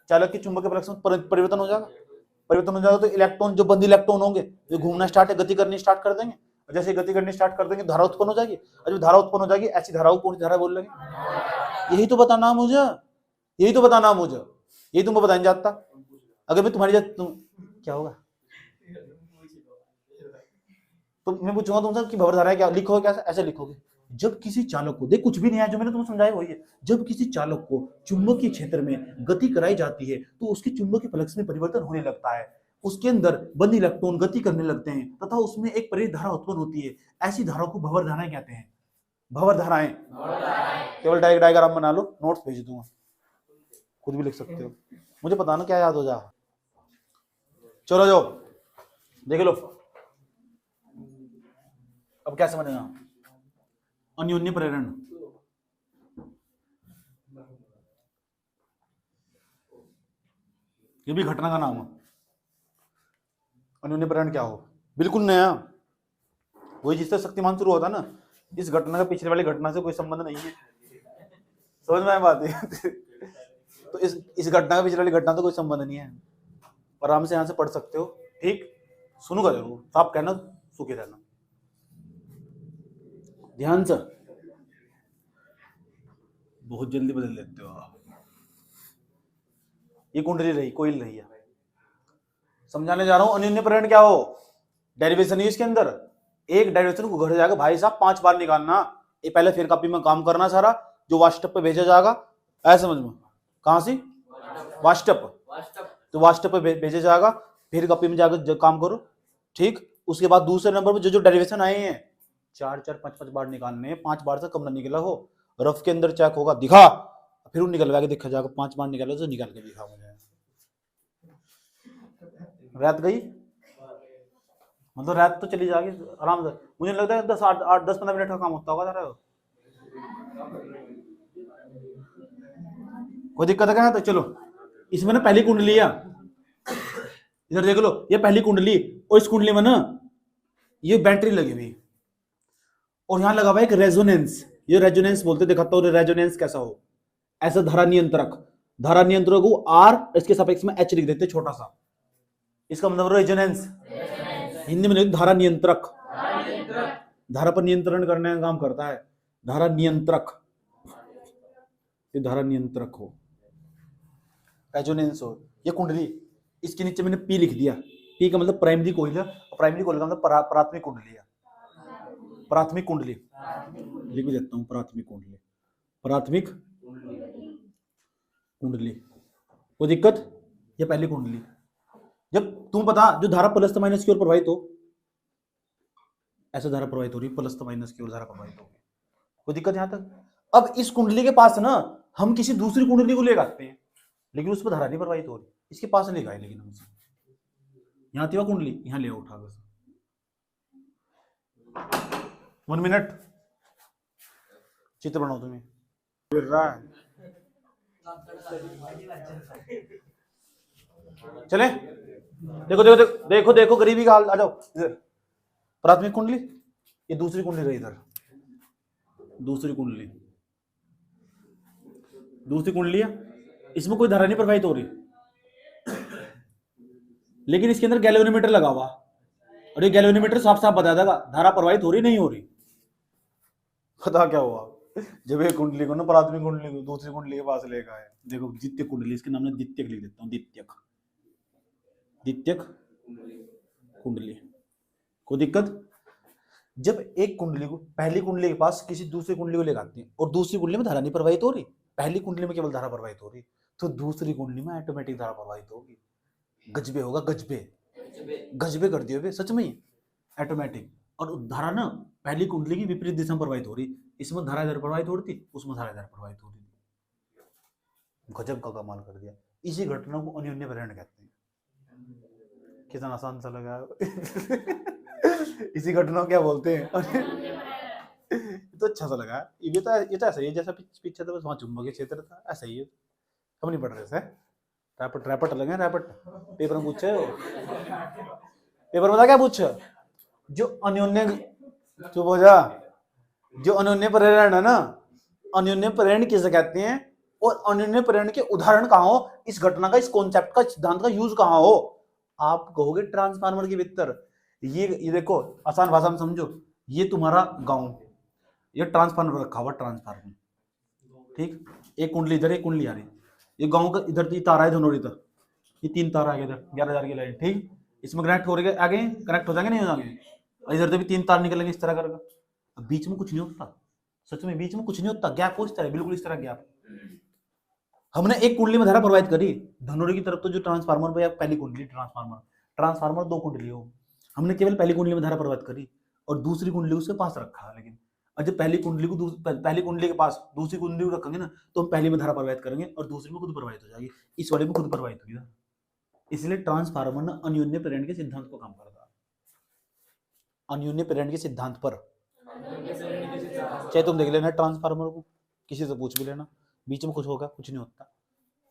चालक की चुंबकीय फ्लक्स में परिवर्तन हो जाएगा, तो इलेक्ट्रॉन, जो बंद इलेक्ट्रॉन होंगे, जो घूमना स्टार्ट है, गति करनी स्टार्ट कर देंगे, और जैसे गति करनी स्टार्ट कर देंगे, धारा उत्पन्न हो जाएगी, और जब धारा उत्पन्न हो जाएगी, ऐसी धाराओं को कौन सी धारा बोल लेंगे? यही तो बताना मुझे, यही तो बताना मुझे, यही तुमको बताने जाता। अगर मैं तुम्हारी तुम क्या होगा, तो मैं पूछूंगा तुमसे कि भंवर धारा क्या, लिखोगे कैसे? ऐसे लिखोगे, जब किसी चालक को, देख कुछ भी नहीं है जो मैंने तुम्हें समझाया वही है, जब किसी चालक को चुंबकीय क्षेत्र में गति कराई जाती है तो उसके चुंबकीय फ्लक्स में परिवर्तन होने लगता है, उसके अंदर बंद इलेक्ट्रॉन गति करने लगते हैं तथा उसमें एक प्रेरित धारा उत्पन्न होती है। ऐसी धाराओं को भंवर धाराएं कहते हैं। भंवर धाराएं, केवल डायग्राम बना लो, नोट्स भेज दूंगा, खुद भी लिख सकते हो, मुझे पता ना क्या याद हो जा। चलो जाओ देख लो अब क्या समझना। अन्योन्य प्रेरण, ये भी घटना का नाम है। अन्योन्य प्रेरण क्या हो, बिल्कुल नया, वही जिससे शक्तिमान शुरू होता ना, इस घटना का पिछले वाली घटना से कोई संबंध नहीं है, समझ में आए बात है। तो इस घटना का पिछले वाली घटना तो कोई संबंध नहीं है, आराम से यहां से पढ़ सकते हो, ठीक, सुनूंगा जरूर, आप कहना सुखी रहना। ध्यान से, बहुत जल्दी बदल देते हो आप। ये कुंडली रही, कोयल रही है, समझाने जा रहा हूं। अन्योन्य प्रेरण क्या हो, डेरिवेशन है इसके अंदर, एक डेरिवेशन को घर जाकर भाई साहब 5 बार निकालना, ये पहले फिर कॉपी में काम करना सारा, जो वाट्सएप पे भेजा जाएगा, ऐसे समझ में, कहां से वाट्सएप, तो व्हाट्सएप पे भेजा जाएगा, फिर कॉपी में जाकर काम करो, ठीक। उसके बाद दूसरे नंबर पर जो डेरिवेशन आए हैं 4-4, 5-5 बार निकालने, 5 बार से कम ना निकला हो, रफ के अंदर चेक होगा, दिखा, फिर निकलवा के देखा जाएगा, 5 बार निकाला तो निकाल के दिखा मुझे। रात गई मतलब रात तो चली जाएगी आराम से, मुझे लगता है 10-15 मिनट का काम होता होगा सारा, कोई दिक्कत है क्या? तो चलो इसमें ना पहली कुंडली है, इधर देख लो, ये पहली कुंडली, और इस कुंडली में ना ये बैटरी लगी हुई, और यहां लगा हुआ एक रेजोनेंस, ये रेजोनेंस बोलते, दिखाता हूं रेजोनेंस कैसा हो, ऐसा धारा नियंत्रक, धारा नियंत्रक को आर, इसके सापेक्ष में एच लिख देते छोटा सा, इसका मतलब रेजोनेंस, हिंदी में धारा नियंत्रक, धारा पर नियंत्रण करने का काम करता है, धारा नियंत्रक, ये धारा नियंत्रक हो, रेजोनेंस हो, ये कुंडली, इसके नीचे मैंने पी लिख दिया, पी का मतलब प्राइमरी कोइल है, और प्राइमरी कोइल का मतलब प्राथमिक कुंडली है, प्राथमिक कुंडली लिख भी देता हूं, प्राथमिक कुंडली, प्राथमिक कुंडली, कोई दिक्कत? ये पहली कुंडली, जब तुम पता जो धारा प्लस माइनस की ओर प्रवाहित हो, ऐसा धारा प्रवाहित हो रही, प्लस माइनस की ओर धारा प्रवाहित होगी, कोई दिक्कत यहां तक? अब इस कुंडली के पास ना हम किसी दूसरी कुंडली को ले आते हैं, लेकिन उस पर धारा नहीं प्रवाहित हो रही, इसके पास ले गए, लेकिन हमसे यहां थी वह कुंडली, यहां ले उठा बस 1 मिनट, चित्र बनाओ तुम्हें, गिर रहा है, चले, देखो देखो देखो देखो देखो गरीबी का हाल, आ जाओ इधर, प्राथमिक कुंडली, ये दूसरी कुंडली रही, इधर दूसरी कुंडली, दूसरी कुंडली है, इसमें कोई धारा नहीं प्रवाहित हो रही, लेकिन इसके अंदर गैल्वेनोमीटर लगा हुआ, और ये गैल्वेनोमीटर साफ साफ बता देगा धारा प्रवाहित हो रही नहीं हो रही। पता क्या हुआ, जब ये कुंडली को ना प्राथमिक कुंडली को दूसरी कुंडली के पास लेकर आए, देखो द्वितीय कुंडली, इसके नाम में द्वितीयक लिख देता हूं, द्वितीयक, द्वितीयक कुंडली, कोई दिक्कत? जब एक कुंडली को पहली कुंडली के पास किसी दूसरी कुंडली को लेकर आते हैं, और दूसरी कुंडली में धारा नहीं प्रवाहित हो रही, पहली कुंडली में केवल धारा प्रवाहित हो रही, तो दूसरी कुंडली में ऑटोमेटिक धारा प्रवाहित होगी, गजबे होगा, गजबे, गजबे कर दिए सच में ऑटोमेटिक। और धारा ना पहली कुंडली की विपरीत दिशा में प्रवाहित हो रही, इसमें धारा इधर प्रवाहित हो रही थी, उसमें धारा इधर प्रवाहित हो रही थी, गजब का कमाल कर दिया। इसी घटना को अन्योन्य प्रेरण कहते हैं। कितना आसान सा लगा इसी घटना को क्या बोलते हैं? तो अच्छा सा लगा, ये तो ऐसा ही है जैसा पीछे तो वहां चुंबकीय क्षेत्र था, ऐसा ही है, हम नहीं पढ़ रहे थे, रैपट लगे, रैपट पेपर में पूछे, पेपर बता क्या पूछे, जो अन्योन्य, चुप हो जा, जो अन्योन्य प्रेरण है ना, अन्योन्य प्रेरण किसे कहते हैं, और अन्योन्य प्रेरण के उदाहरण कहाँ हो, इस घटना का, इस कॉन्सेप्ट का, सिद्धांत का यूज कहाँ हो? आप कहोगे ट्रांसफार्मर के भीतर। ये देखो आसान भाषा में समझो, ये तुम्हारा गांव, ये ट्रांसफार्मर रखा हुआ, ट्रांसफार्मर, ठीक, एक कुंडली इधर, एक कुंडली आ रही, ये गांव का इधर तार है दोनों इधर, ये 3 तार आ गए इधर, 11,000 की लाइन, ठीक, इसमें कनेक्ट हो रहे आगे, कनेक्ट हो जाएंगे नहीं हो जाएंगे, इधर से भी 3 तार निकलेंगे इस तरह करके, अब बीच में कुछ नहीं होता, सच में बीच में कुछ नहीं होता, गैप हो इस तरह, बिल्कुल इस तरह गैप। हमने एक कुंडली में धारा प्रोवाइड करी, धनुरी की तरफ तो जो ट्रांसफार्मर पे पहली कुंडली ट्रांसफार्मर 2 कुंडली हो, हमने केवल पहली कुंडली में धारा प्रोवाइड करी और दूसरी कुंडली उसके पास रखा। लेकिन जब पहली कुंडली के पास दूसरी कुंडली को रखेंगे ना, तो हम पहली में धारा प्रवाहित करेंगे और दूसरी में खुद प्रवाहित हो जाएगी, इस वाले में खुद प्रवाहित होगी ना। इसलिए ट्रांसफार्मर ना अन्योन्य प्रेरण के सिद्धांत को काम करता है, अन्योन्य प्रेरण के सिद्धांत पर। चाहे तुम देख लेना ट्रांसफार्मर को, किसी से पूछ भी लेना, बीच में कुछ होगा, कुछ नहीं होता,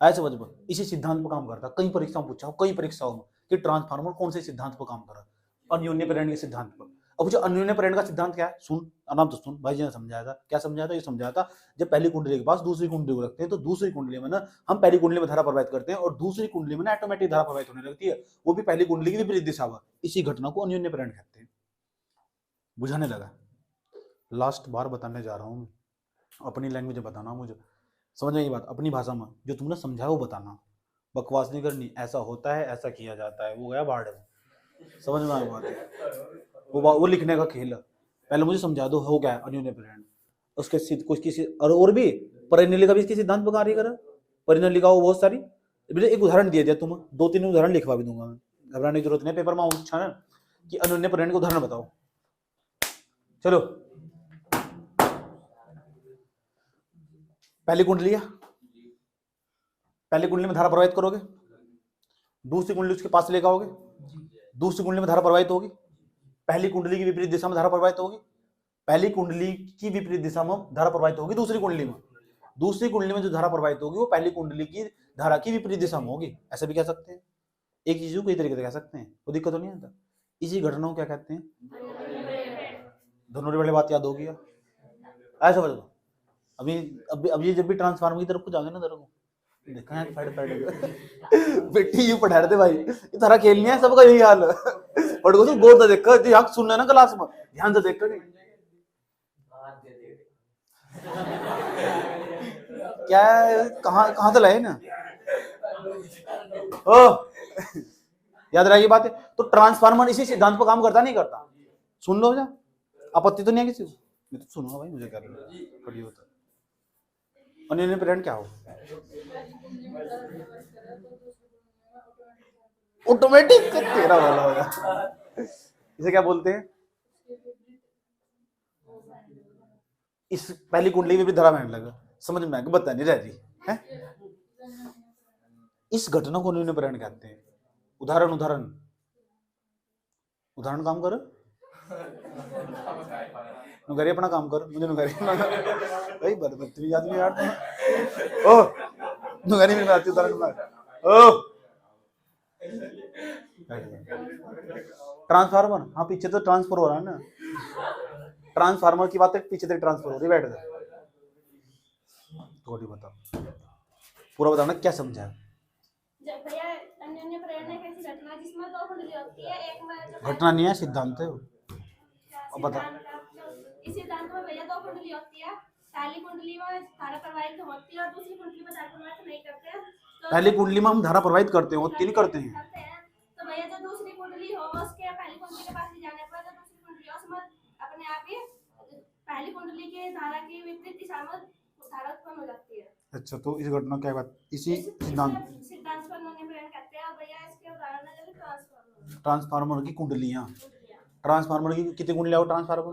ऐसे समझ में इसी सिद्धांत पर काम करता। कई परीक्षाओं पूछा हो, कई परीक्षाओं में कि ट्रांसफार्मर कौन से सिद्धांत पर काम कर रहा है, अन्योन्य प्रेरण के सिद्धांत पर। अब जो अन्योन्य प्रेरण का सिद्धांत क्या है, सुन आराम से सुन, भाई जी ने समझाया था। क्या समझाया था? ये समझाया था जब पहली कुंडली के पास दूसरी कुंडली को रखते हैं, तो दूसरी कुंडली में ना हम पहली कुंडली में धारा प्रवाहित करते हैं और दूसरी कुंडली में ना ऑटोमेटिक धारा प्रवाहित होने लगती है, वो भी पहली कुंडली की विपरीत दिशा में। इसी घटना को अन्योन्य प्रेरण कहते हैं। बुझाने लगा? लास्ट बार बताने जा रहा हूँ, अपनी लैंग्वेज में बताना मुझे, समझ में ये बात, अपनी भाषा में जो तुमने समझाया वो बताना, बकवास नहीं करनी। ऐसा होता है, ऐसा किया जाता है, वो गया बाढ़ में, समझ में आया बात है? वो लिखने का खेल है। पहले मुझे समझा दो हो क्या है अन्योन्य प्रेरण, उसके सिद्ध कुछ किसी और भी परिणलिका भी इसके सिद्धांत पर कार्य करे। परिणलिका वो बहुत सारी, एक उदाहरण दिया तुम, 2-3 उदाहरण लिखवा भी दूंगा मैं, घबराने की जरूरत नहीं, पेपर में अच्छा ना कि अन्योन्य प्रेरण के उदाहरण बताओ। चलो पहली कुंडली है, पहली कुंडली में धारा प्रवाहित करोगे, दूसरी कुंडली उसके पास लेकर आओगे, दूसरी कुंडली में धारा प्रवाहित होगी, पहली कुंडली की विपरीत दिशा में धारा प्रवाहित होगी, पहली कुंडली की विपरीत दिशा में धारा प्रवाहित होगी दूसरी कुंडली में, दूसरी कुंडली में जो धारा प्रवाहित होगी वो पहली कुंडली की धारा की विपरीत दिशा में होगी। ऐसा भी कह सकते हैं, एक चीज को कई तरीके से कह सकते हैं, कोई दिक्कत तो नहीं आता। इसी घटना को क्या कहते हैं? धनुरी वाली बात याद होगी? ऐसा समझ लो। अभी जब भी ट्रांसफार्मर की तरफ को जाओगे ना, तेरे को देखा है बेटी यू पढ़ा रहे थे भाई, ये तारा खेल नहीं है, सबका यही हाल है। बट को गौर से देखो, जो यहाँ सुनना है ना क्लास में, ध्यान से देखो। क्या कहाँ से लाए ना, ओ याद रही बात है। तो ट्रांसफार्मर इसी सिद्धांत पर काम करता नहीं करता? सुन लो, जा आपत्ति तो नहीं है किसी को? मैं तो सुनूंगा भाई, मुझे क्या खड़ी होता। अन्योन्य प्रेरण क्या हो? ऑटोमेटिक तेरा वाला होगा, इसे क्या बोलते हैं? इस पहली कुंडली में भी धारा बहने लगा, समझ में आएगा? बता नहीं रही है। इस घटना को अन्योन्य प्रेरण कहते हैं। उदाहरण उदाहरण उदाहरण काम कर, नुगारी अपना काम कर, मुझे नुगारी भाई बदतमीज आदमी यार। ओ नुगारी में आती उदाहरण। ओ ट्रांसफार्मर, हाँ पीछे तो ट्रांसफर हो रहा है ना, ट्रांसफार्मर की बात है, पीछे तक ट्रांसफर हो रही। बैठ जा, थोड़ी बता, पूरा बताना क्या समझा है। घटना नहीं है, सिद्धांत है। अब बता। इस सिद्धांत में भैया 2 कुंडली होती है, पहली कुंडली में धारा प्रवाहित होती है और दूसरी कुंडली में धारा प्रवाहित नहीं करते हैं। तो पहली कुंडली में हम धारा प्रवाहित करते हैं, होती नहीं करते हैं। तो भैया जो दूसरी कुंडली हो उसके पहली कुंडली के पास ले जाने पर जो दूसरी कुंडली उसमें अपने आप ही पहली कुंडली के धारा की विपरीत दिशा में धारा उत्पन्न हो जाती है। अच्छा, तो इस घटना क्या बात, इसी सिद्धांत पर अन्योन्य प्रेरण कहते हैं। भैया इसके उदाहरण है जैसे ट्रांसफार्मर की कुंडलियां, ट्रांसफार्मर की कितनी कुंडलियां हो ट्रांसफार्मर?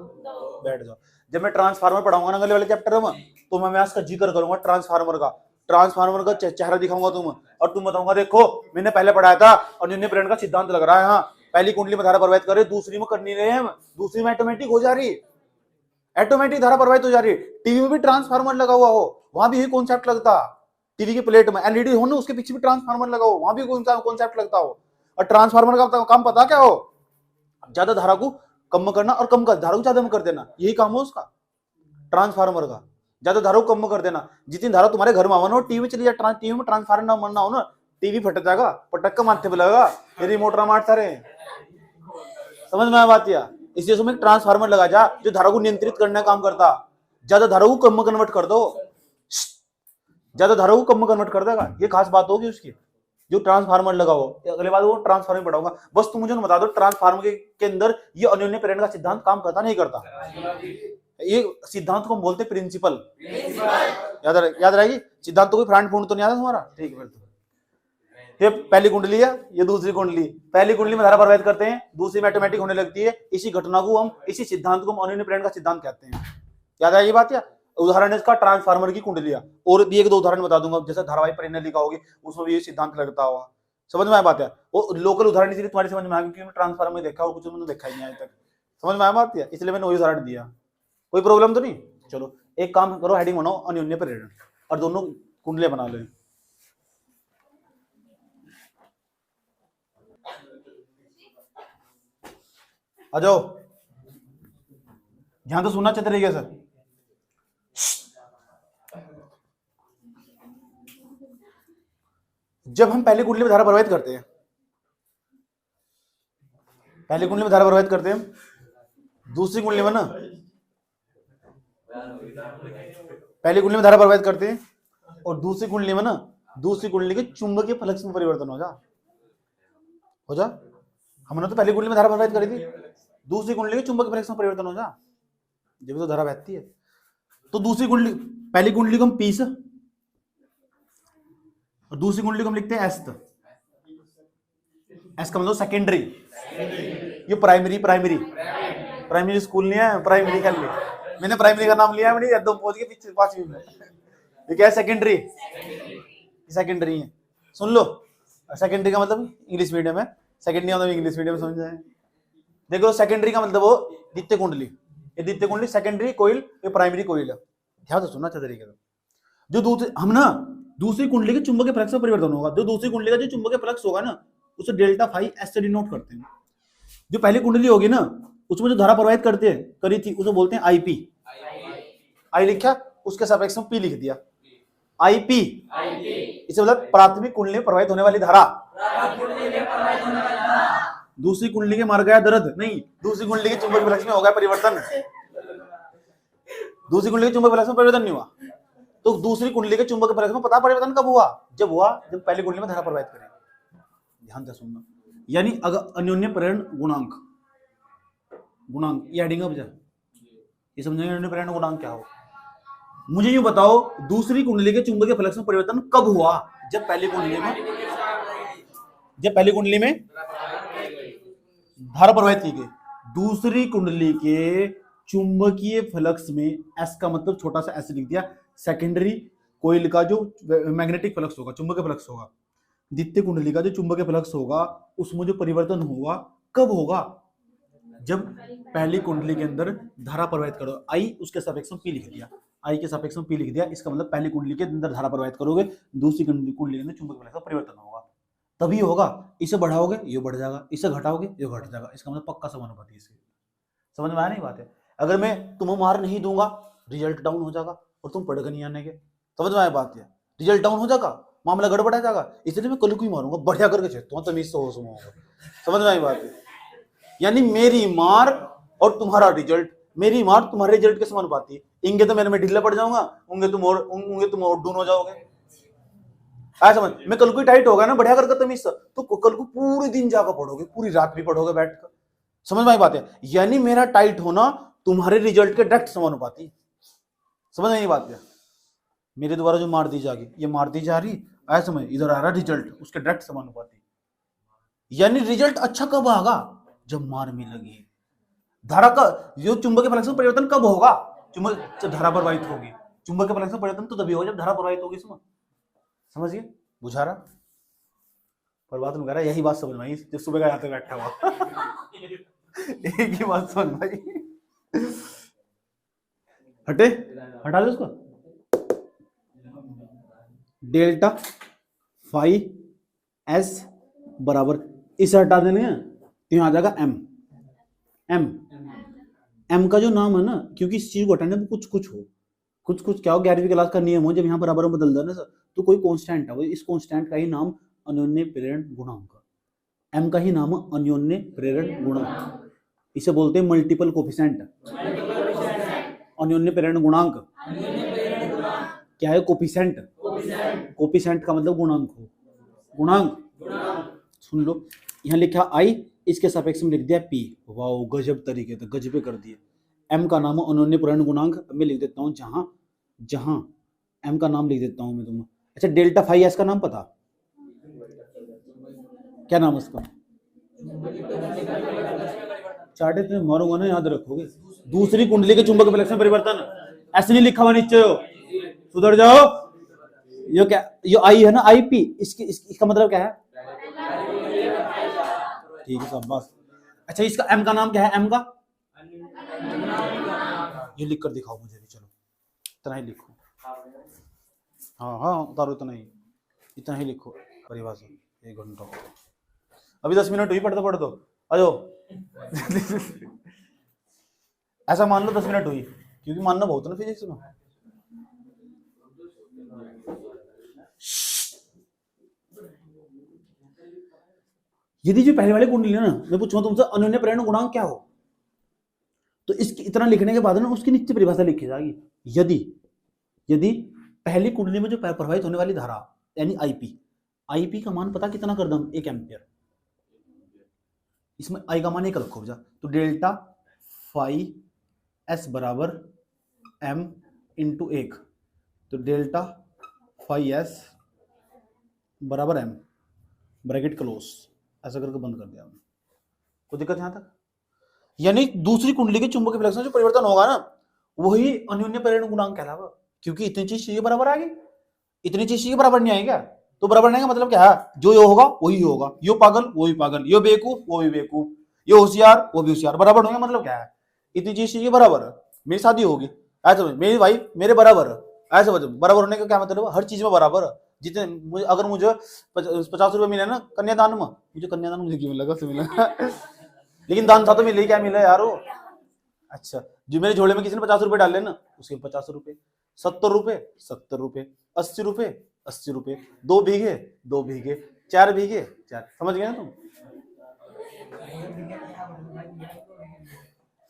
बैठ जाओ, जब मैं ट्रांसफार्मर पढ़ाऊंगा ना अगले वाले चैप्टर में, तो मैं इसका जिक्र करूंगा ट्रांसफार्मर का चेहरा दिखाऊंगा तुम, और तुम बताऊंगा देखो मैंने पहले पढ़ाया था अन्योन्य प्रेरण का सिद्धांत लग रहा है। हाँ, पहली कुंडली में धारा प्रवाहित कर रहे, दूसरी में कर नहीं रहे हम, दूसरी में ऑटोमेटिक हो जा रही, ऑटोमेटिक धारा प्रवाहित हो जा रही। टीवी में भी ट्रांसफार्मर लगा हुआ हो, वहां भी यही कॉन्सेप्ट लगता। टीवी की प्लेट में एलईडी हो ना, उसके पीछे भी ट्रांसफार्मर लगा हो, वहां भी कॉन्सेप्ट लगता हो। और ट्रांसफार्मर का काम पता क्या हो? ज्यादा धारा को कम करना और कम कर धारा को ज्यादा कर देना, यही काम हो उसका ट्रांसफार्मर का। ज्यादा धारा को कम कर देना, जितनी धारा तुम्हारे घर में आवा ना, टीवी चली जाए, टीवी में ट्रांसफार्मर ना मरना हो ना, टीवी फट जाएगा, पटक का माथे पे लगेगा, रिमोट मारता रहे। समझ में आया बात? या इसलिए उसमें ट्रांसफार्मर लगा जा जो धारा को नियंत्रित करने का काम करता। ज्यादा धारा को कम कन्वर्ट कर दो, ज्यादा धारा को कम कन्वर्ट कर देगा, ये खास बात होगी उसकी, जो ट्रांसफार्मर लगा हो। अगले बार वो ट्रांसफार्मर पढ़ाऊंगा, बस तुम मुझे बता दो ट्रांसफार्मर के अंदर ये अन्योन्य प्रेरण का सिद्धांत काम करता नहीं करता? ये सिद्धांत को हम बोलते हैं प्रिंसिपल। याद रहेगी। सिद्धांत तो कोई फ्रंट फूंड तो नहीं आता तुम्हारा, ठीक है। फिर तो ये पहली कुंडली है, ये दूसरी कुंडली। पहली कुंडली में धारा प्रवाहित करते हैं, दूसरी में ऑटोमेटिक होने लगती है। इसी घटना को हम, इसी सिद्धांत को हम अनियन्य प्रेरण का सिद्धांत कहते हैं। याद आएगी बात? या उदाहरण है इसका ट्रांसफार्मर की कुंडलियां, और दिए एक दो उदाहरण बता दूंगा, जैसे धारावाहिक प्रणाली का होगी उसमें भी ये सिद्धांत लगता होगा। समझ में आया बात है? वो लोकल उदाहरण इसलिए तुम्हारी समझ में आया क्योंकि ट्रांसफार्मर में देखा और कुछ मैंने देखा ही नहीं आज तक। समझ में आया बात है? इसलिए मैंने वही उदाहरण दिया। कोई प्रॉब्लम तो नहीं? चलो एक काम करो, हेडिंग बनाओ अनियन्य प्रेरण और दोनों कुंडलियां बना लो। आ जाओ, ध्यान तो सुनना अच्छे तरीके से। जब हम पहली कुंडली में धारा प्रवाहित करते हैं, पहली कुंडली में धारा प्रवाहित करते हैं, दूसरी कुंडली में ना, पहली कुंडली में धारा प्रवाहित करते हैं और दूसरी कुंडली में ना, दूसरी कुंडली के चुंबकीय फ्लक्स में परिवर्तन हो जा। हमने तो पहली कुंडली में धारा प्रवाहित करी थी, दूसरी कुंडली के चुंबकीय फ्लक्स में परिवर्तन हो जा, जब तो धारा बहती है। तो दूसरी कुंडली, पहली कुंडली को हम पी से और दूसरी कुंडली को हम लिखते हैं एस। एस का मतलब सेकेंडरी। ये प्राइमरी स्कूल नहीं है, प्राइमरी कर लिया मैंने, प्राइमरी का नाम लिया मैंने, एकदम पहुंच गए पीछे 5वीं में। ये क्या है? सेकेंडरी। सेकेंडरी है, सुन लो। सेकेंडरी का मतलब इंग्लिश मीडियम है, सेकेंडरी का मतलब इंग्लिश मीडियम समझ जाए। देखो सेकेंडरी का मतलब वो द्वितीय कुंडली, ये द्वितीय कुंडली सेकेंडरी कोइल, ये प्राइमरी कोइल है। ध्यान से सुनना अच्छा तरीके से। जो दूसरी हम ना, दूसरी कुंडली के चुंबकीय फ्लक्स में परिवर्तन होगा, जो दूसरी कुंडली का जो चुंबकीय फ्लक्स होगा ना, उसे डेल्टा फाई एस से डिनोट करते हैं। जो पहली कुंडली होगी ना, उसमें जो धारा प्रवाहित करते हैं करी थी, उसे बोलते हैं आईपी। आई लिखा, उसके सापेक्ष में पी लिख दिया, आईपी। इसे मतलब प्राथमिक कुंडली में प्रवाहित होने वाली धारा। दूसरी कुंडली के मार गया दर्द नहीं, दूसरी कुंडली के चुंबकीय फ्लक्स में हो गया परिवर्तन। दूसरी कुंडली के चुंबकीय फ्लक्स में परिवर्तन नहीं हुआ, तो दूसरी कुंडली के चुंबकीय फ्लक्स में पता परिवर्तन कब हुआ? जब पहली कुंडली में धारा प्रवाहित करें। ध्यान से सुनना। यानी अगर अन्योन्य प्रेरण गुणांक, ये हेडिंग अब जा, ये समझेंगे अन्योन्य प्रेरण गुणांक क्या हो। मुझे यूं बताओ, दूसरी कुंडली के चुंबकीय फ्लक्स में परिवर्तन कब हुआ? जब पहली कुंडली में धारा प्रवाहित की गई। दूसरी कुंडली के चुंबकीय फ्लक्स में, एस का मतलब छोटा सा एस लिख दिया, सेकेंडरी कोइल का जो मैग्नेटिक फ्लक्स होगा, चुंबकीय फ्लक्स होगा। द्वितीय कुंडली का जो चुंबकीय फ्लक्स होगा, उसमें जो परिवर्तन होगा कब होगा? जब पहली कुंडली के अंदर धारा प्रवाहित करो, आई उसके सापेक्ष में पी लिख दिया, आई के सापेक्ष में पी लिख दिया। इसका मतलब पहली कुंडली के अंदर धारा प्रवाहित करोगे, दूसरी कुंडली के अंदर चुंबकीय फ्लक्स का परिवर्तन होगा, तभी होगा। इसे बढ़ाओगे ये बढ़ जाएगा, इसे घटाओगे ये घट जाएगा। इसका मतलब पक्का समानुपाती है। इसके समझ में आया नहीं बात है? अगर मैं तुम्हें मार नहीं दूंगा, रिजल्ट डाउन हो जाएगा और तुम पढ़ के नहीं आने के। समझ में आया बात है? रिजल्ट डाउन हो जाएगा, मामला गड़बड़ा जाएगा, इसलिए मैं कल को ही मारूंगा, बढ़िया करके छेड़ता हूं, तमीज से होश में होगा। समझ में आई बात है? यानी मेरी मार और तुम्हारा रिजल्ट, मेरी मार तुम्हारे रिजल्ट के समानुपाती। इंगे तो मैं ढीला पड़ जाऊंगा, उंगे तुम और डून हो जाओगे। समझ, मैं कल को ही टाइट होगा ना, बढ़िया करके तमीज से, तो कल को पूरे दिन जाकर पढ़ोगे, पूरी रात भी पढ़ोगे बैठकर। समझ में आई बात है? यानी मेरा टाइट होना तुम्हारे रिजल्ट के डायरेक्ट समानुपाती। समझ में नहीं बात है? मेरे द्वारा जो मार दी जाएगी, ये मार दी जा रही, ऐसा समझ, इधर आ रहा रिजल्ट, उसके डायरेक्ट समानुपाती। यानी रिजल्ट अच्छा कब आएगा? जब मार में लगी। धारा का जो चुंबकीय फ्लक्स में परिवर्तन कब होगा? जब धारा प्रवाहित होगी। चुंबकीय फ्लक्स में परिवर्तन तो तभी होगा जब धारा प्रवाहित होगी। समझिए, बुझा रहा पर बात में कह रहा, यही बात समझ में आई जब सुबह का यहाँ पे बैठा हुआ। एक ही बात समझ में आई। हटा दो उसको। डेल्टा फाई एस बराबर, इसे हटा देने हैं तो यहाँ आ जाएगा एम का जो नाम है ना, क्योंकि इस चीज को हटाने में कुछ क्या हो, 11वीं क्लास का नियम हो, जब यहाँ बराबर में बदल दो ना सर, तो कोई कांस्टेंट है, इस कांस्टेंट का ही नाम अन्योन्य प्रेरण गुणांक, एम का ही नाम अन्योन्य प्रेरण गुणांक। इसे बोलते हैं मल्टीपल कोफिशिएंट। अन्योन्य प्रेरण गुणांक क्या है? कोफिशिएंट। कोफिशिएंट का मतलब गुणांक हो, गुणांक। सुन लो, यहाँ लिखा आई, इसके सापेक्ष में लिख दिया पी। वाओ, गजब तरीके से गजबे कर दिए। एम का नाम अनन्य परिवहन गुणांक, अब मैं लिख देता हूँ जहां जहां एम का नाम लिख देता हूं मैं तुम्हें। अच्छा, डेल्टा फाई एस का नाम पता, क्या नाम है उसका? चार्ट इतने मारूंगा ना, याद रखोगे। दूसरी कुंडली के चुंबक विलक्षण परिवर्तन, ऐसे नहीं लिखा हुआ नीचे हो, सुधर जाओ। ये क्या, ये आई है ना, आई पी, इसका मतलब क्या है? ठीक है सब बस। अच्छा, इसका एम का नाम क्या है? एम का ये लिख कर दिखाओ मुझे भी, चलो इतना ही लिखो। हाँ हाँ उतारो, इतना ही लिखो परिभाषा। 1 घंटा अभी 10 मिनट हुई, पढ़ते पढ़ते आ जाओ। ऐसा मान लो 10 मिनट हुई, क्योंकि मानना बहुत है ना फिजिक्स में। यदि जो पहले वाली कुंडली है ना, मैं पूछूंगा तुमसे अनन्य परिवहन गुणांक क्या हो, तो इसकी इतना लिखने के बाद ना उसकी नीचे परिभाषा लिखी जाएगी। यदि यदि पहली कुंडली में जो प्रवाहित होने वाली धारा यानी आईपी का मान पता कितना कर दम? 1 एम्पियर। इसमें आई का मान 1 रखो जा, तो डेल्टा फाई एस बराबर एम इंटू 1, तो डेल्टा फाई एस बराबर एम, ब्रैकेट क्लोज, ऐसा करके बंद कर दिया हमने। कोई दिक्कत यहां तक? यानी दूसरी कुंडली के चुंबकीय विलक्षण जो परिवर्तन होगा ना, वही अन्योन्य परिवहन गुणांक कहलावा। क्योंकि इतनी चीज ये बराबर आ गई, इतनी चीज ये बराबर नहीं आएगी क्या? तो बराबर नहीं का मतलब क्या है? जो ये होगा वही होगा, यो पागल वो भी पागल, यो बेवकूफ वो भी बेवकूफ, यो होशियार वो भी होशियार, बराबर होगा मतलब क्या है? इतनी चीज ये बराबर है, मेरी शादी होगी ऐसा, मेरी वाइफ मेरे बराबर है ऐसा, बराबर होने का क्या मतलब? हर चीज में बराबर है। जितने अगर मुझे 50 रुपए मिले ना कन्यादान में, मुझे कन्यादान मुझे क्यों मिलेगा? से मिला लेकिन दान था तो मिले, क्या मिला यार? अच्छा, जो मेरे झोले में किसी ने 50 रुपए डाले ना, उसके 50 रुपए, 70 रुपए 70 रुपए, 80 रुपए 80 रुपए, 2 बीघे 2 बीघे, 4 बीघे 4, समझ गए ना तुम?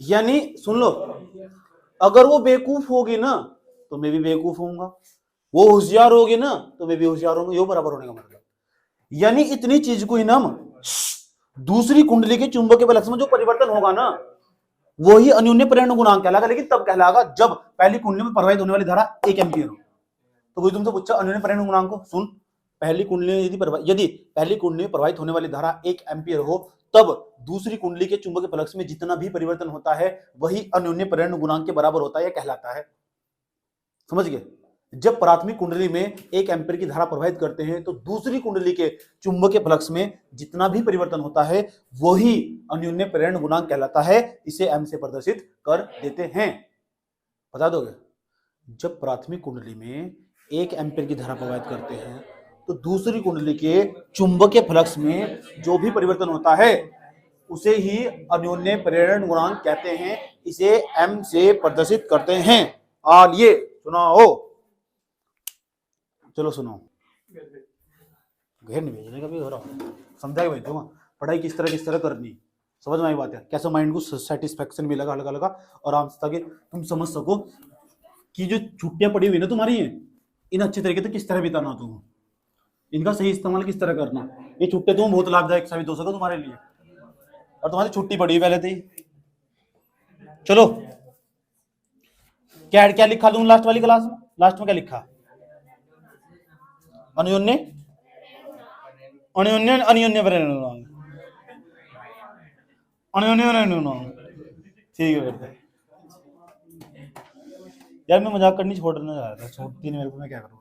यानी सुन लो, अगर वो बेवकूफ होगी ना तो मैं भी बेवकूफ होऊंगा, वो होशियार होगी ना तो मैं भी होशियार होऊंगा, ये बराबर होने का मतलब। यानी इतनी चीज को ही ना दूसरी कुंडली के चुंबकीय विलक्षण में जो परिवर्तन होगा ना, वही अन्योन्य परिवहन गुणांक कहलाएगा। लेकिन तब कहलाएगा जब पहली कुंडली में प्रवाहित होने वाली धारा 1 एम्पियर हो। तो वही तुमसे पूछा अन्योन्य परिवहन गुणांक को, सुन, पहली कुंडली में यदि पहली कुंडली में प्रवाहित होने वाली धारा 1 एम्पियर हो, तब दूसरी कुंडली के चुंबकीय विलक्षण में जितना भी परिवर्तन होता है वही अन्योन्य परिवहन गुणांक के बराबर होता है, यह कहलाता है। समझ गए? जब प्राथमिक कुंडली में 1 एम्पीयर की धारा प्रवाहित करते हैं तो दूसरी कुंडली के चुंबकीय फ्लक्स में जितना भी परिवर्तन होता है वही अन्योन्य परिवहन गुणांक कहलाता है। इसे एम से प्रदर्शित कर देते हैं। बता दोगे? जब प्राथमिक कुंडली में 1 एम्पीयर की धारा प्रवाहित करते हैं तो दूसरी कुंडली के चुंबकीय फ्लक्स में जो भी परिवर्तन होता है उसे ही अन्योन्य परिवहन गुणांक कहते हैं। इसे एम से प्रदर्शित करते हैं। आइए सुनाओ, चलो सुनाओ। घर नहीं भेजने का भी हो रहा, समझा के भेजूंगा। पढ़ाई किस तरह करनी, समझ में आई बात है? कैसे माइंड को सेटिस्फेक्शन मिलेगा हल्का हल्का, और आराम से, ताकि तुम समझ सको कि जो छुट्टियां पड़ी हुई ना तुम्हारी हैं, इन अच्छे तरीके से किस तरह बिताना, तुम इनका सही इस्तेमाल किस तरह करना। ये छुट्टियां तुम बहुत लाभदायक साबित हो सको तुम्हारे लिए, और तुम्हारी छुट्टी पड़ी पहले से ही। चलो, क्या क्या लिखा तुम लास्ट वाली क्लास में? लास्ट में क्या लिखा? अन्योन्य अन्योन्य अन्योन्य परिवहन गुणांक, अन्योन्य परिवहन गुणांक। ठीक है बेटा, यार मैं मजाक करनी छोड़ना चाह रहा था, छोड़ती नहीं मेरे को, मैं क्या करूँ?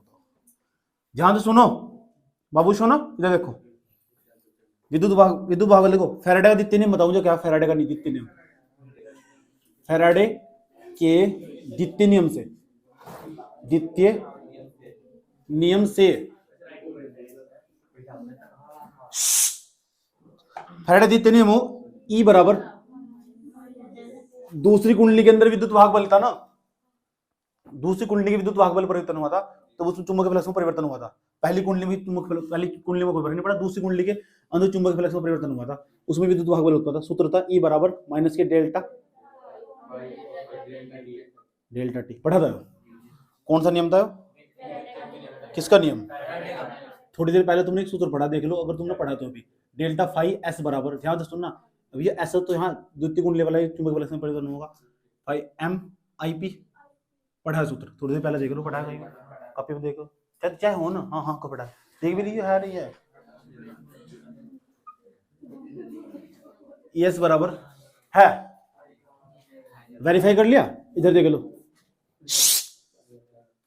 ध्यान से सुनो बाबू, सुनो इधर देखो। विद्युत भाग लिखो। फैराडे का द्वितीय नियम बताओ मुझे, क्या फैराडे का द्वितीय नियम? फैराडे के द्वितीय नियम से, द्वितीय नियम से फैराडे द्वितीय नियम हो, ई बराबर दूसरी कुंडली के अंदर विद्युत वाहक बल था ना, दूसरी कुंडली के विद्युत वाहक बल परिवर्तन हुआ था, तो उसमें चुंबकीय फ्लक्स में परिवर्तन हुआ था। पहली कुंडली में पहली कुंडली में कोई फर्क नहीं पड़ा, दूसरी कुंडली के अंदर चुंबकीय फ्लक्स में परिवर्तन हुआ था, उसमें विद्युत वाहक बल होता था। सूत्र था ई बराबर माइनस के डेल्टा टी। पढ़ा था? कौन सा नियम था? किसका नियम? थोड़ी देर पहले तुमने एक सूत्र पढ़ा, देख लो अगर तुमने पढ़ा तो भी। डेल्टा फाई एस बराबर, ध्यान से सुनना, अब ये एस तो यहाँ द्वितीय कुंडली वाला चुंबकीय फ्लक्स में परिवर्तन होगा, MIP पढ़ा है सूत्र, थोड़ी देर पहले देख लो, पढ़ा है कहीं कॉपी में देखो, चाहे चाहे हो ना, हाँ हाँ को पढ़ा है, देख भी रही है नहीं है। यस बराबर है, वेरीफाई कर लिया, इधर देख लो,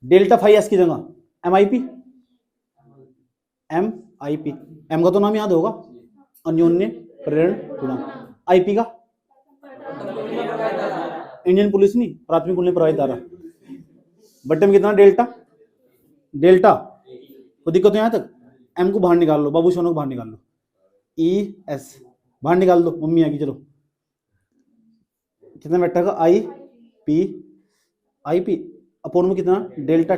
डेल्टा फाई एस की जगह MIP, एम का तो नाम याद होगा, अन्योन्य प्रेरण गुणांक, IP का इंडियन पुलिस नहीं, प्राथमिक मूल्य प्रवाहित धारा, बट्टे में कितना डेल्टा तो दिक्कत है यहां तक, M को बाहर निकाल लो, बाबू सोनू को बाहर निकाल लो, ES बाहर निकाल दो, मम्मी आएगी, चलो कितना बैठेगा IP अपोन में कितना डेल्टा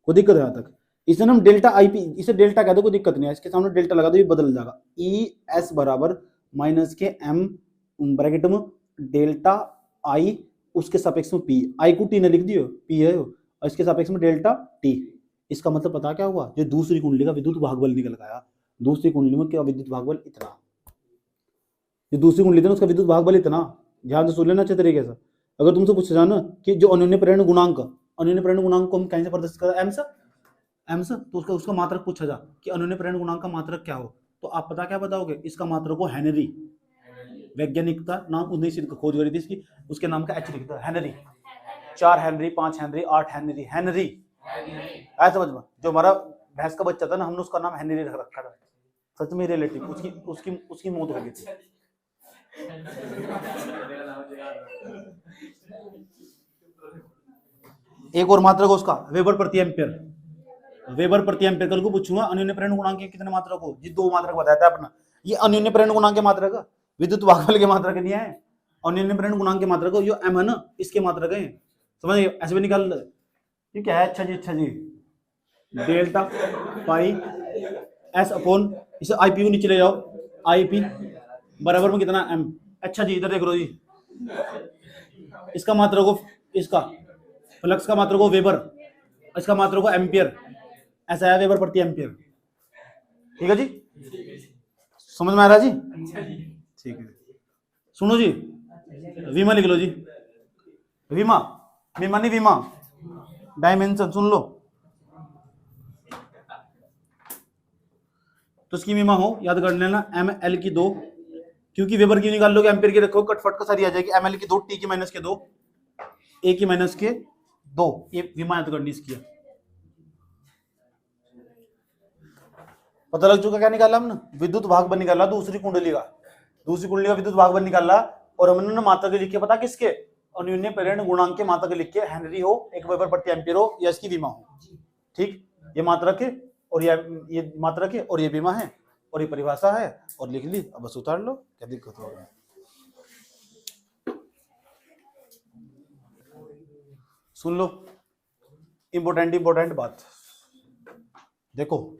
कोई दिक्कत है यहां तक, इसे हम डेल्टा IP, इसे डेल्टा कह दो, कोई दिक्कत नहीं है, इसके सामने डेल्टा लगा दो, ये बदल जाएगा, ES बराबर माइनस के M ब्रैकेट में डेल्टा I उसके सापेक्ष में P, I को T ने लिख दियो, P है और इसके सापेक्ष में डेल्टा T, इसका मतलब पता क्या हुआ, जो दूसरी कुंडली का विद्युत भागबल निकल गया, दूसरी कुंडली में क्या विद्युत भागबल इतना, जो दूसरी कुंडली थी ना उसका विद्युत भागबल इतना, ध्यान से सुन लेना अच्छे तरीके से। अगर तुमसे पूछा जाना कि जो अन्योन्य प्रेरण गुणांक को हम कहीं से प्रदर्शित करते हैं, M से तो उसका मात्रक पूछा जा कि अन्योन्य प्रेरण गुणांक का मात्रक क्या हो, तो आप पता क्या बताओगे, इसका मात्रक को हेनरी, वैज्ञानिक का नाम उन्हीं से खोज करी थी इसकी, उसके नाम का H लिखता है, हेनरी, 4 हेनरी 5 हेनरी 8 हेनरी ऐसा समझ में, जो हमारा भैंस का बच्चा था ना, हमने उसका नाम हेनरी रख रखा था, सच में रिलेटिव, उसकी मौत हो गई थी। एक और मात्रक उसका वेबर प्रति एम्पियर, कल को पूछूंगा अन्योन्य प्रेरण गुणांक के कितने मात्रक हो, ये 2 मात्रक बताया था अपना, ये अन्योन्य प्रेरण गुणांक के मात्रक, विद्युत भागफल के मात्रक नहीं है, अन्योन्य प्रेरण गुणांक के मात्रक, जो M है ना इसके मात्रक है, समझ, ऐसे भी निकाल, ये क्या है, अच्छा जी डेल्टा पाई S अपोन, इसे IP को नीचे ले जाओ, IP बराबर में कितना M, अच्छा जी इधर देख लो जी, इसका मात्रक को, इसका फ्लक्स का मात्रक को वेबर, इसका मात्रक को एम्पियर, ऐसा है वेबर प्रति एम्पियर, ठीक है जी, समझ में आ रहा जी, ठीक है, सुनो जी, वीमा लिख लो जी, वीमा डायमेंशन सुन लो, तो इसकी वीमा हो, याद कर लेना ML की 2, क्योंकि वेबर की निकाल लोगे, एम्पियर की रखो, कटफट का सारी आ जाएगी, ML की 2, T की माइनस के 2, A की माइनस के 2, ये वीमा याद करनी इसकी, पता लग चुका क्या निकाला हमने, विद्युत भागबल निकाला दूसरी कुंडली का विद्युत भागबल निकाला, और हमने मात्रक लिखे पता किसके, अन्योन्य प्रेरण गुणांक के मात्रक लिखे, हेनरी हो, 1 वेबर प्रति एम्पियर हो, या इसकी वीमा हो, ठीक, ये मात्रक है और ये मात्रक है और ये वीमा है और ये परिभाषा है, और लिख ली, अब बस उतार लो, क्या दिक्कत हो रहा है। सुन लो, इंपॉर्टेंट बात देखो,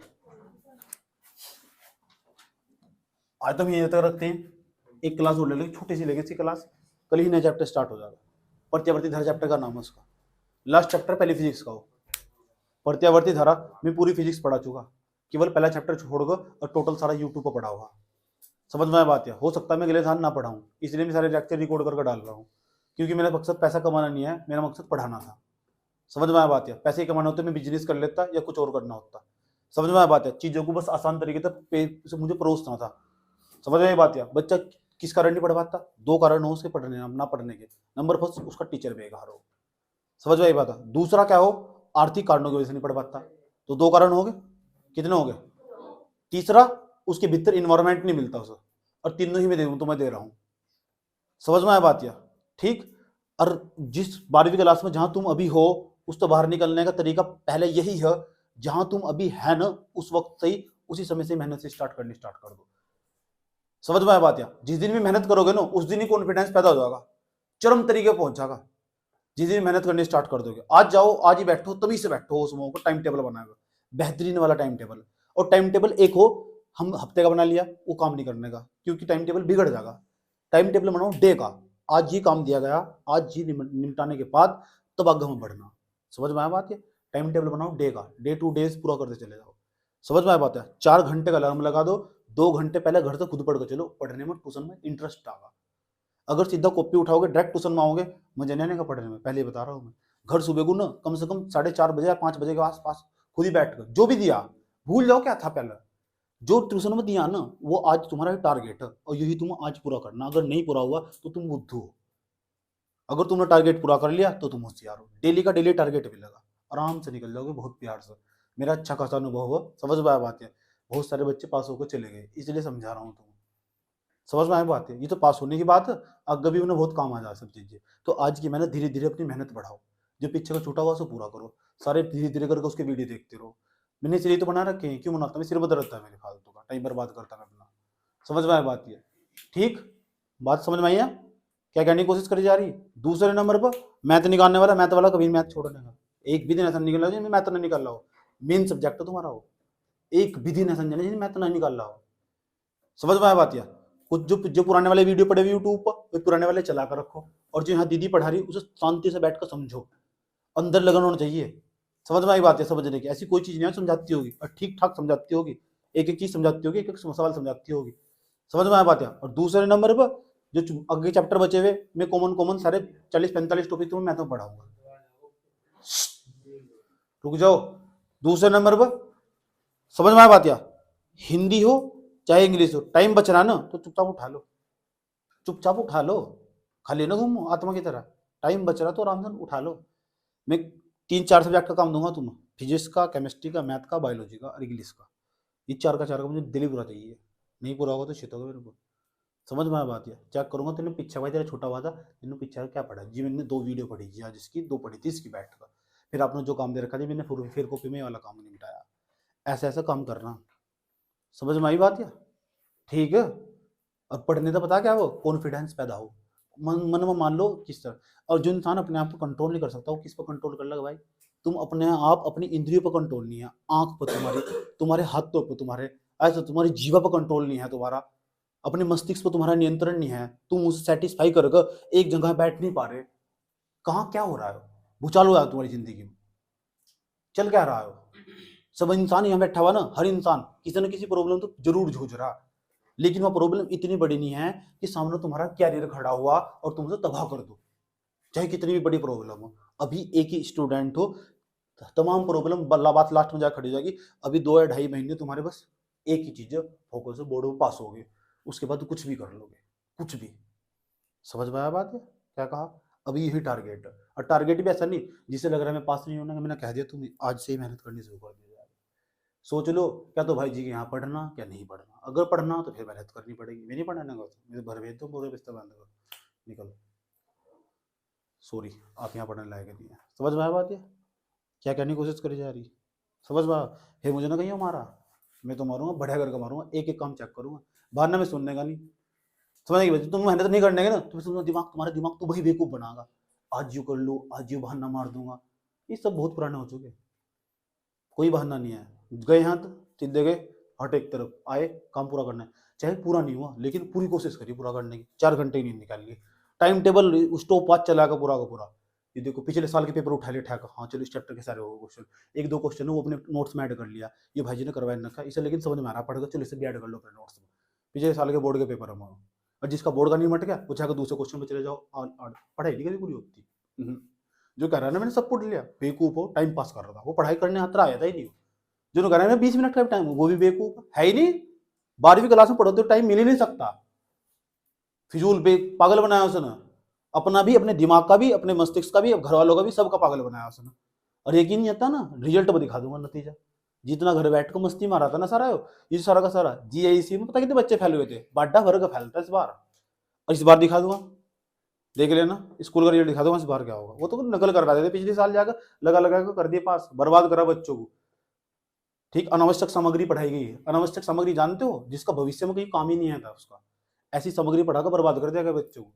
आज तो हम यहीं तक रखते हैं, एक क्लास और ले लो, छोटी सी लेंगे इसकी क्लास, कल ही नया चैप्टर स्टार्ट हो जाएगा, प्रत्यावर्ती धारा चैप्टर का नाम है उसका, लास्ट चैप्टर पहली फिजिक्स का हो, प्रत्यावर्ती धारा में पूरी फिजिक्स पढ़ा चुका, केवल पहला चैप्टर छोड़कर और टोटल सारा यूट्यूब पर पढ़ा हुआ, समझ में बात है, हो सकता है मैं अगले साल ना पढ़ाऊँ, इसलिए मैं सारे लेक्चर रिकॉर्ड करके डाल रहा हूँ, क्योंकि मेरा मकसद पैसा कमाना नहीं है, मेरा मकसद पढ़ाना था, समझ में बात है, पैसे ही कमाना होते मैं बिजनेस कर लेता या कुछ और करना होता, समझ में बात है, चीजों को बस आसान तरीके से मुझे परोसना था, समझ में बात है। बच्चा किस कारण नहीं पढ़ पाता, 2 कारण हो उसके पढ़ने ना पढ़ने के, नंबर फर्स्ट उसका टीचर बेकार हो, समझ में बात है, दूसरा क्या हो, आर्थिक कारणों की वजह से नहीं पढ़ पाता, तो 2 कारण हो गए, कितने हो गए, तीसरा उसके भीतर इन्वायरमेंट नहीं मिलता उसे, और तीनों ही मैं दे दूं तो मैं दे रहा हूं, समझ में आया बात या, ठीक, और जिस 12वीं क्लास में जहां तुम अभी हो, उस तो बाहर निकलने का तरीका पहले यही है, जहां तुम अभी है ना उस वक्त से ही, उसी समय से मेहनत से स्टार्ट कर दो, समझ में आया बात या, जिस दिन भी मेहनत करोगे ना उस दिन ही कॉन्फिडेंस पैदा हो जाएगा, चरम तरीके पहुंच जाएगा, जिस दिन मेहनत करनी स्टार्ट कर दोगे, आज जाओ आज ही बैठो, तभी से बैठो, उस को टाइम टेबल बनाएगा, बेहतरीन वाला टाइम टेबल, और टाइम टेबल एक हो, हम हफ्ते का बना लिया वो काम नहीं करने का, क्योंकि टाइम टेबल बिगड़ जाएगा, टाइम टेबल बनाओ डे का, आज ये काम दिया गया, आज ये निपटाने के बाद तब आगे में बढ़ना, समझ में आया बात है, टाइम टेबल बनाओ डे का, डे टू डेज पूरा करते चले जाओ, समझ में आया बात है, 4 घंटे का अलार्म लगा दो, 2 घंटे पहले घर से खुद पढ़ के चलो, पढ़ने में ट्यूशन में इंटरेस्ट आएगा, अगर सीधा कॉपी उठाओगे डायरेक्ट ट्यूशन में आओगे, मजा नहीं आएगा पढ़ने में, पहले ही बता रहा हूँ मैं। घर सुबह को ना कम से कम 4:30 बजे या 5 बजे के आसपास खुद ही बैठ कर जो भी दिया भूल जाओ क्या था पहले, जो ट्यूशन में दिया ना वो आज तुम्हारा टारगेट है और यही तुम आज पूरा करना। अगर नहीं पूरा हुआ तो तुम बुद्धू हो, अगर तुमने टारगेट पूरा कर लिया तो तुम होशियार हो। डेली का डेली टारगेट मिलेगा, आराम से निकल जाओगे बहुत प्यार से। मेरा अच्छा खासा अनुभव हुआ, समझ में आया बात है। बहुत सारे बच्चे पास होकर चले गए, इसलिए समझा रहा हूँ तुम्हें, समझ में आया बात है। ये तो पास होने की बात है, आगे भी उन्हें बहुत काम आ जाए सब चीजें। तो आज की मेहनत धीरे धीरे अपनी मेहनत बढ़ाओ, जो पीछे का छूटा हुआ सो पूरा करो, सारे धीरे धीरे करके उसके वीडियो देखते रहो। मैंने इसलिए तो बना रखे हैं, क्यों बनाता मैं, सिर बदल रहता है मेरे फालतू का टाइम बर्बाद करता मैं अपना, समझ में आया बात ये। ठीक, बात समझ में आई है, क्या कहने की कोशिश करी जा रही। दूसरे नंबर पर मैथ निकालने वाला, मैथ वाला कभी मैथ छोड़ने का, एक भी दिन ऐसा निकल रहा है मैथ नहीं निकाल रहा हो, मेन सब्जेक्ट है तुम्हारा वो, एक भी दिन ऐसा नहीं है मैथ नहीं निकाल रहा हो, समझ में आया बात। या कुछ जो पुराने वाले वीडियो पड़े हुए यूट्यूब पर, वो पुराने वाले चला कर रखो, और जो यहाँ दीदी पढ़ा रही उसे शांति से बैठ कर समझो, अंदर लगन होना चाहिए। समझ में आई बात है, समझने की ऐसी कोई चीज नहीं है समझाती होगी और ठीक ठाक समझाती होगी, एक एक चीज समझाती होगी, एक एक सवाल समझाती होगी, समझ में आया बात है। और दूसरे नंबर पर जो आगे चैप्टर बचे हुए मैं कॉमन सारे 40-45 टॉपिक तुम्हें मैं तो पढ़ाऊंगा, रुक जाओ। दूसरे नंबर पर समझ में आया बात, या हिंदी हो चाहे इंग्लिश हो, टाइम बच रहा ना तो चुपचाप उठा लो, चुपचाप उठा लो, खाली ना घूमो आत्मा की तरह, टाइम बच रहा तो आराम से उठा लो। मैं 3-4 सब्जेक्ट का काम दूंगा तुम्हें, फिजिक्स का, केमिस्ट्री का, मैथ का, बायोलॉजी का और इंग्लिश का, ये 4 का 4 का मुझे दिल्ली पूरा चाहिए, नहीं पूरा होगा तो शिट होगा मेरे को, समझ में आया बात। है चेक करूंगा तेने पीछे, भाई तेरा छोटा हुआ था, तेने पीछे क्या पढ़ा जी, मैंने 2 वीडियो पढ़ी जी आज, इसकी 2 पढ़ी थी इसकी बैठ कर, फिर आपने जो काम दे रखा जी मैंने फिर कॉपी में वाला काम नहीं मिटाया, ऐसा ऐसा काम करना, समझ में आई बात। या ठीक है, और पढ़ने का पता क्या वो कॉन्फिडेंस पैदा हो, मन में मान लो किस तरह। और जो इंसान अपने आप को कंट्रोल नहीं कर सकता वो किस पर कंट्रोल कर लेगा भाई। तुम अपने आप अपनी इंद्रियों पर कंट्रोल नहीं है, आंख पर तुम्हारी, तुम्हारे हाथों पर तुम्हारे, ऐसा तुम्हारी जीवा पर कंट्रोल नहीं है तुम्हारा, अपने मस्तिष्क पर तुम्हारा नियंत्रण नहीं है, तुम उसे सेटिस्फाई कर एक जगह बैठ नहीं पा रहे। कहाँ क्या हो रहा है, भूचाल हो रहा है तुम्हारी जिंदगी में, चल क्या रहा है। सब इंसान यहाँ बैठा हुआ ना, हर इंसान किसी न किसी प्रॉब्लम तो जरूर जूझ रहा, लेकिन वह प्रॉब्लम इतनी बड़ी नहीं है कि सामने तुम्हारा कैरियर खड़ा हुआ और तुम उसे तबाह कर दो, चाहे कितनी भी बड़ी प्रॉब्लम हो। अभी एक ही स्टूडेंट हो, तमाम प्रॉब्लम बात लास्ट में जाकर खड़ी हो जाएगी। अभी 2 या 2.5 महीने तुम्हारे बस एक ही चीज फोकस है, बोर्ड में पास हो गए, उसके बाद कुछ भी कर लोगे, कुछ भी। समझ में आया बात है क्या कहा, अभी यही टारगेट है। और टारगेट भी ऐसा नहीं जिसे लग रहा है मैं पास नहीं होना, मैंने कह दिया तुम आज से ही मेहनत करनी शुरू कर दी। सोच लो क्या तो भाई जी के यहाँ पढ़ना क्या नहीं पढ़ना, अगर पढ़ना तो फिर मेहनत करनी पड़ेगी, मैं नहीं पढ़ाने का मेरे भर भेज दो पूरे बिस्तर बांध कर निकल, सॉरी आप यहाँ पढ़ने लायक नहीं है। समझ में आया बात है, क्या कहने की कोशिश करी जा रही, समझ में आया। फिर मुझे ना कहीं मारा, मैं तो मारूंगा बढ़िया करके मारूंगा, एक एक काम चेक करूंगा, बहाना में सुनने का नहीं, समझने की वजह तुम मेहनत नहीं करने का ना तो तुम्हारा दिमाग तो वही बेवकूफ बनाएगा, आज यू कर लो आज यू बहाना मार दूंगा, ये सब बहुत पुराने हो चुके, कोई बहाना नहीं है। गए यहाँ तो सीधे गए, हट एक तरफ आए, काम पूरा करना है, चाहे पूरा नहीं हुआ लेकिन पूरी कोशिश करी पूरा करने की, 4 घंटे की नींद निकाल ली, टाइम टेबल स्टॉप वॉच चला का पूरा का पूरा। ये देखो पिछले साल के पेपर उठा ले ठेका, हाँ चलो इस चैप्टर के सारे हो क्वेश्चन, 1-2 क्वेश्चन वो अपने नोट्स में ऐड कर लिया, ये भाई जी ने करवाया रखा इसे, लेकिन समझ में आ रहा पढ़ेगा, चलो इसे भी ऐड कर लो अपने नोट्स में, पिछले साल के बोर्ड के पेपर हम, और जिसका बोर्ड का नहीं मट गया वो चाहे दूसरे क्वेश्चन पे चले जाओ, और पढ़ाई नहीं कभी पूरी होती। जो कह रहा है ना मैंने सब पढ़ लिया, बेवकूफ हो, टाइम पास कर रहा था वो, पढ़ाई करने हाथ आया था ही नहीं, जो कह रहा है मैं 20 मिनट का टाइम, वो भी बेवकूफ है ही नहीं, 12वीं क्लास में पढ़ो तो टाइम मिल ही नहीं सकता, फिजूल पे पागल बनाया उसने, अपना भी, अपने दिमाग का भी, अपने मस्तिष्क का भी, घर वालों का भी, सबका पागल बनाया उसने। और यकीन नहीं आता ना, रिजल्ट पर दिखा दूंगा नतीजा, जितना घर बैठ कर मस्ती मारा था ना सारा, ये सारा का सारा जीआईसी में पता कितने बच्चे फैले हुए थे, बाड्डा भर का फैलता इस बार, और इस बार दिखा दूंगा, देख लेना स्कूल का रिजल्ट दिखा दूंगा इस बार क्या होगा। वो तो नकल करवा देते पिछले साल जाकर, लगा लगा कर दिए पास, बर्बाद करा बच्चों को। ठीक, अनावश्यक सामग्री पढ़ाई गई है, अनावश्यक सामग्री जानते हो जिसका भविष्य में कहीं काम ही नहीं आता उसका, ऐसी सामग्री पढ़ाकर बर्बाद कर दिया गया बच्चों को,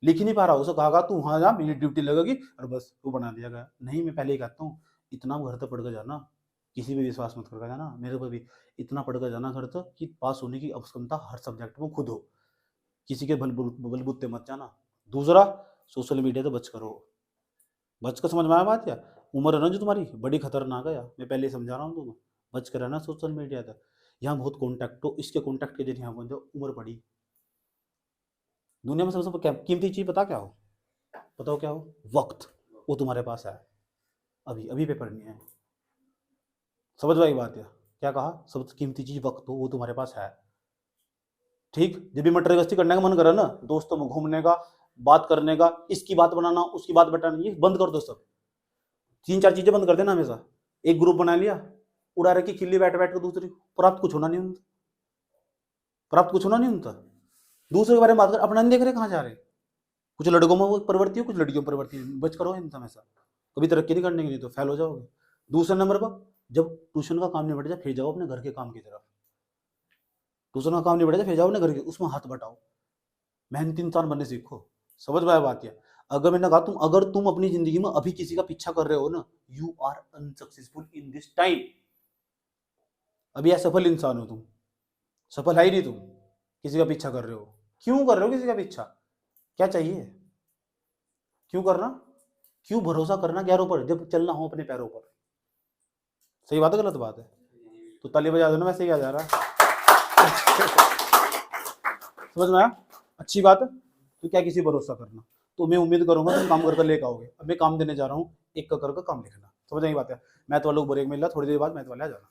लिख ही नहीं पा रहा, उसे कहा तू वहां जा मेरी ड्यूटी लगेगी और बस वो बना दिया गया। नहीं, मैं पहले ही कहता हूँ इतना घर तक पढ़ कर जाना, किसी भी विश्वास मत करके जाना, मेरे को भी इतना पढ़ कर जाना घर तक कि पास होने की क्षमता हर सब्जेक्ट में खुद हो, किसी के बलबूते मत जाना। दूसरा, सोशल मीडिया से बच करो, बच कर, समझ में आया बात। क्या उम्र है ना जो तुम्हारी बड़ी खतरनाक है यार, मैं पहले ही समझा रहा हूँ तुम्हें, बच कर रहना सोशल मीडिया तक, यहाँ बहुत कॉन्टैक्ट हो, इसके कॉन्टैक्ट के जरिए यहाँ पहुंच जाओ, उम्र पड़ी दुनिया में सबसे कीमती चीज पता क्या हो? बताओ क्या हो? वक्त। वो तुम्हारे पास है, अभी अभी पेपर नहीं है। समझ में आई बात? है क्या कहा? सबसे कीमती चीज वक्त हो, वो तुम्हारे पास है। ठीक, जब भी मटर गश्ती करने का मन करे ना, दोस्तों में घूमने का, बात करने का, इसकी बात बनाना, उसकी बात बताना, ये बंद कर दो सब। 3-4 चीजें बंद कर देना हमेशा। एक ग्रुप बना लिया, उड़ा रखी खिल्ली बैठ बैठ कर दूसरी, प्राप्त कुछ होना नहीं उनका, प्राप्त कुछ होना नहीं उनका। दूसरे के बारे में बात कर, अपना नहीं देख रहे कहाँ जा रहे। कुछ लड़कों में वो प्रवृत्ति हो, कुछ लड़कियों में प्रवृत्ति है। बच करो इनसे हमेशा, कभी तरक्की नहीं करने के लिए, तो फेल हो जाओगे। दूसरे नंबर पर, जब ट्यूशन का काम निबट जाए फिर जाओ अपने घर के काम की तरफ। ट्यूशन का काम निबट जाए फिर जाओ अपने घर के, उसमें हाथ बटाओ, मेहनती इंसान बनने सीखो। समझ में आया बात? है अगर मैंने कहा अगर तुम अपनी जिंदगी में अभी किसी का पीछा कर रहे हो ना, you are unsuccessful in this time. अभी असफल इंसान हो तुम, सफल है ही नहीं तुम। किसी का पीछा कर रहे हो, क्यों कर रहे हो किसी का पीछा? क्या चाहिए? क्यों करना? क्यों भरोसा करना गैरों पर जब चलना हो अपने पैरों पर? सही बात है गलत बात है? तो ताली बजा दो ना, वैसे क्या जा रहा है। समझ में आया? अच्छी बात है। तो क्या किसी भरोसा करना, तो मैं उम्मीद करूंगा तुम काम करके लेकर आओगे। अब मैं काम देने जा रहा हूँ, एक का करके काम लिखना। समझ आई बात है? मैथ वालों को ब्रेक मिल रहा, थोड़ी देर बाद मैथ वाले आ जाना।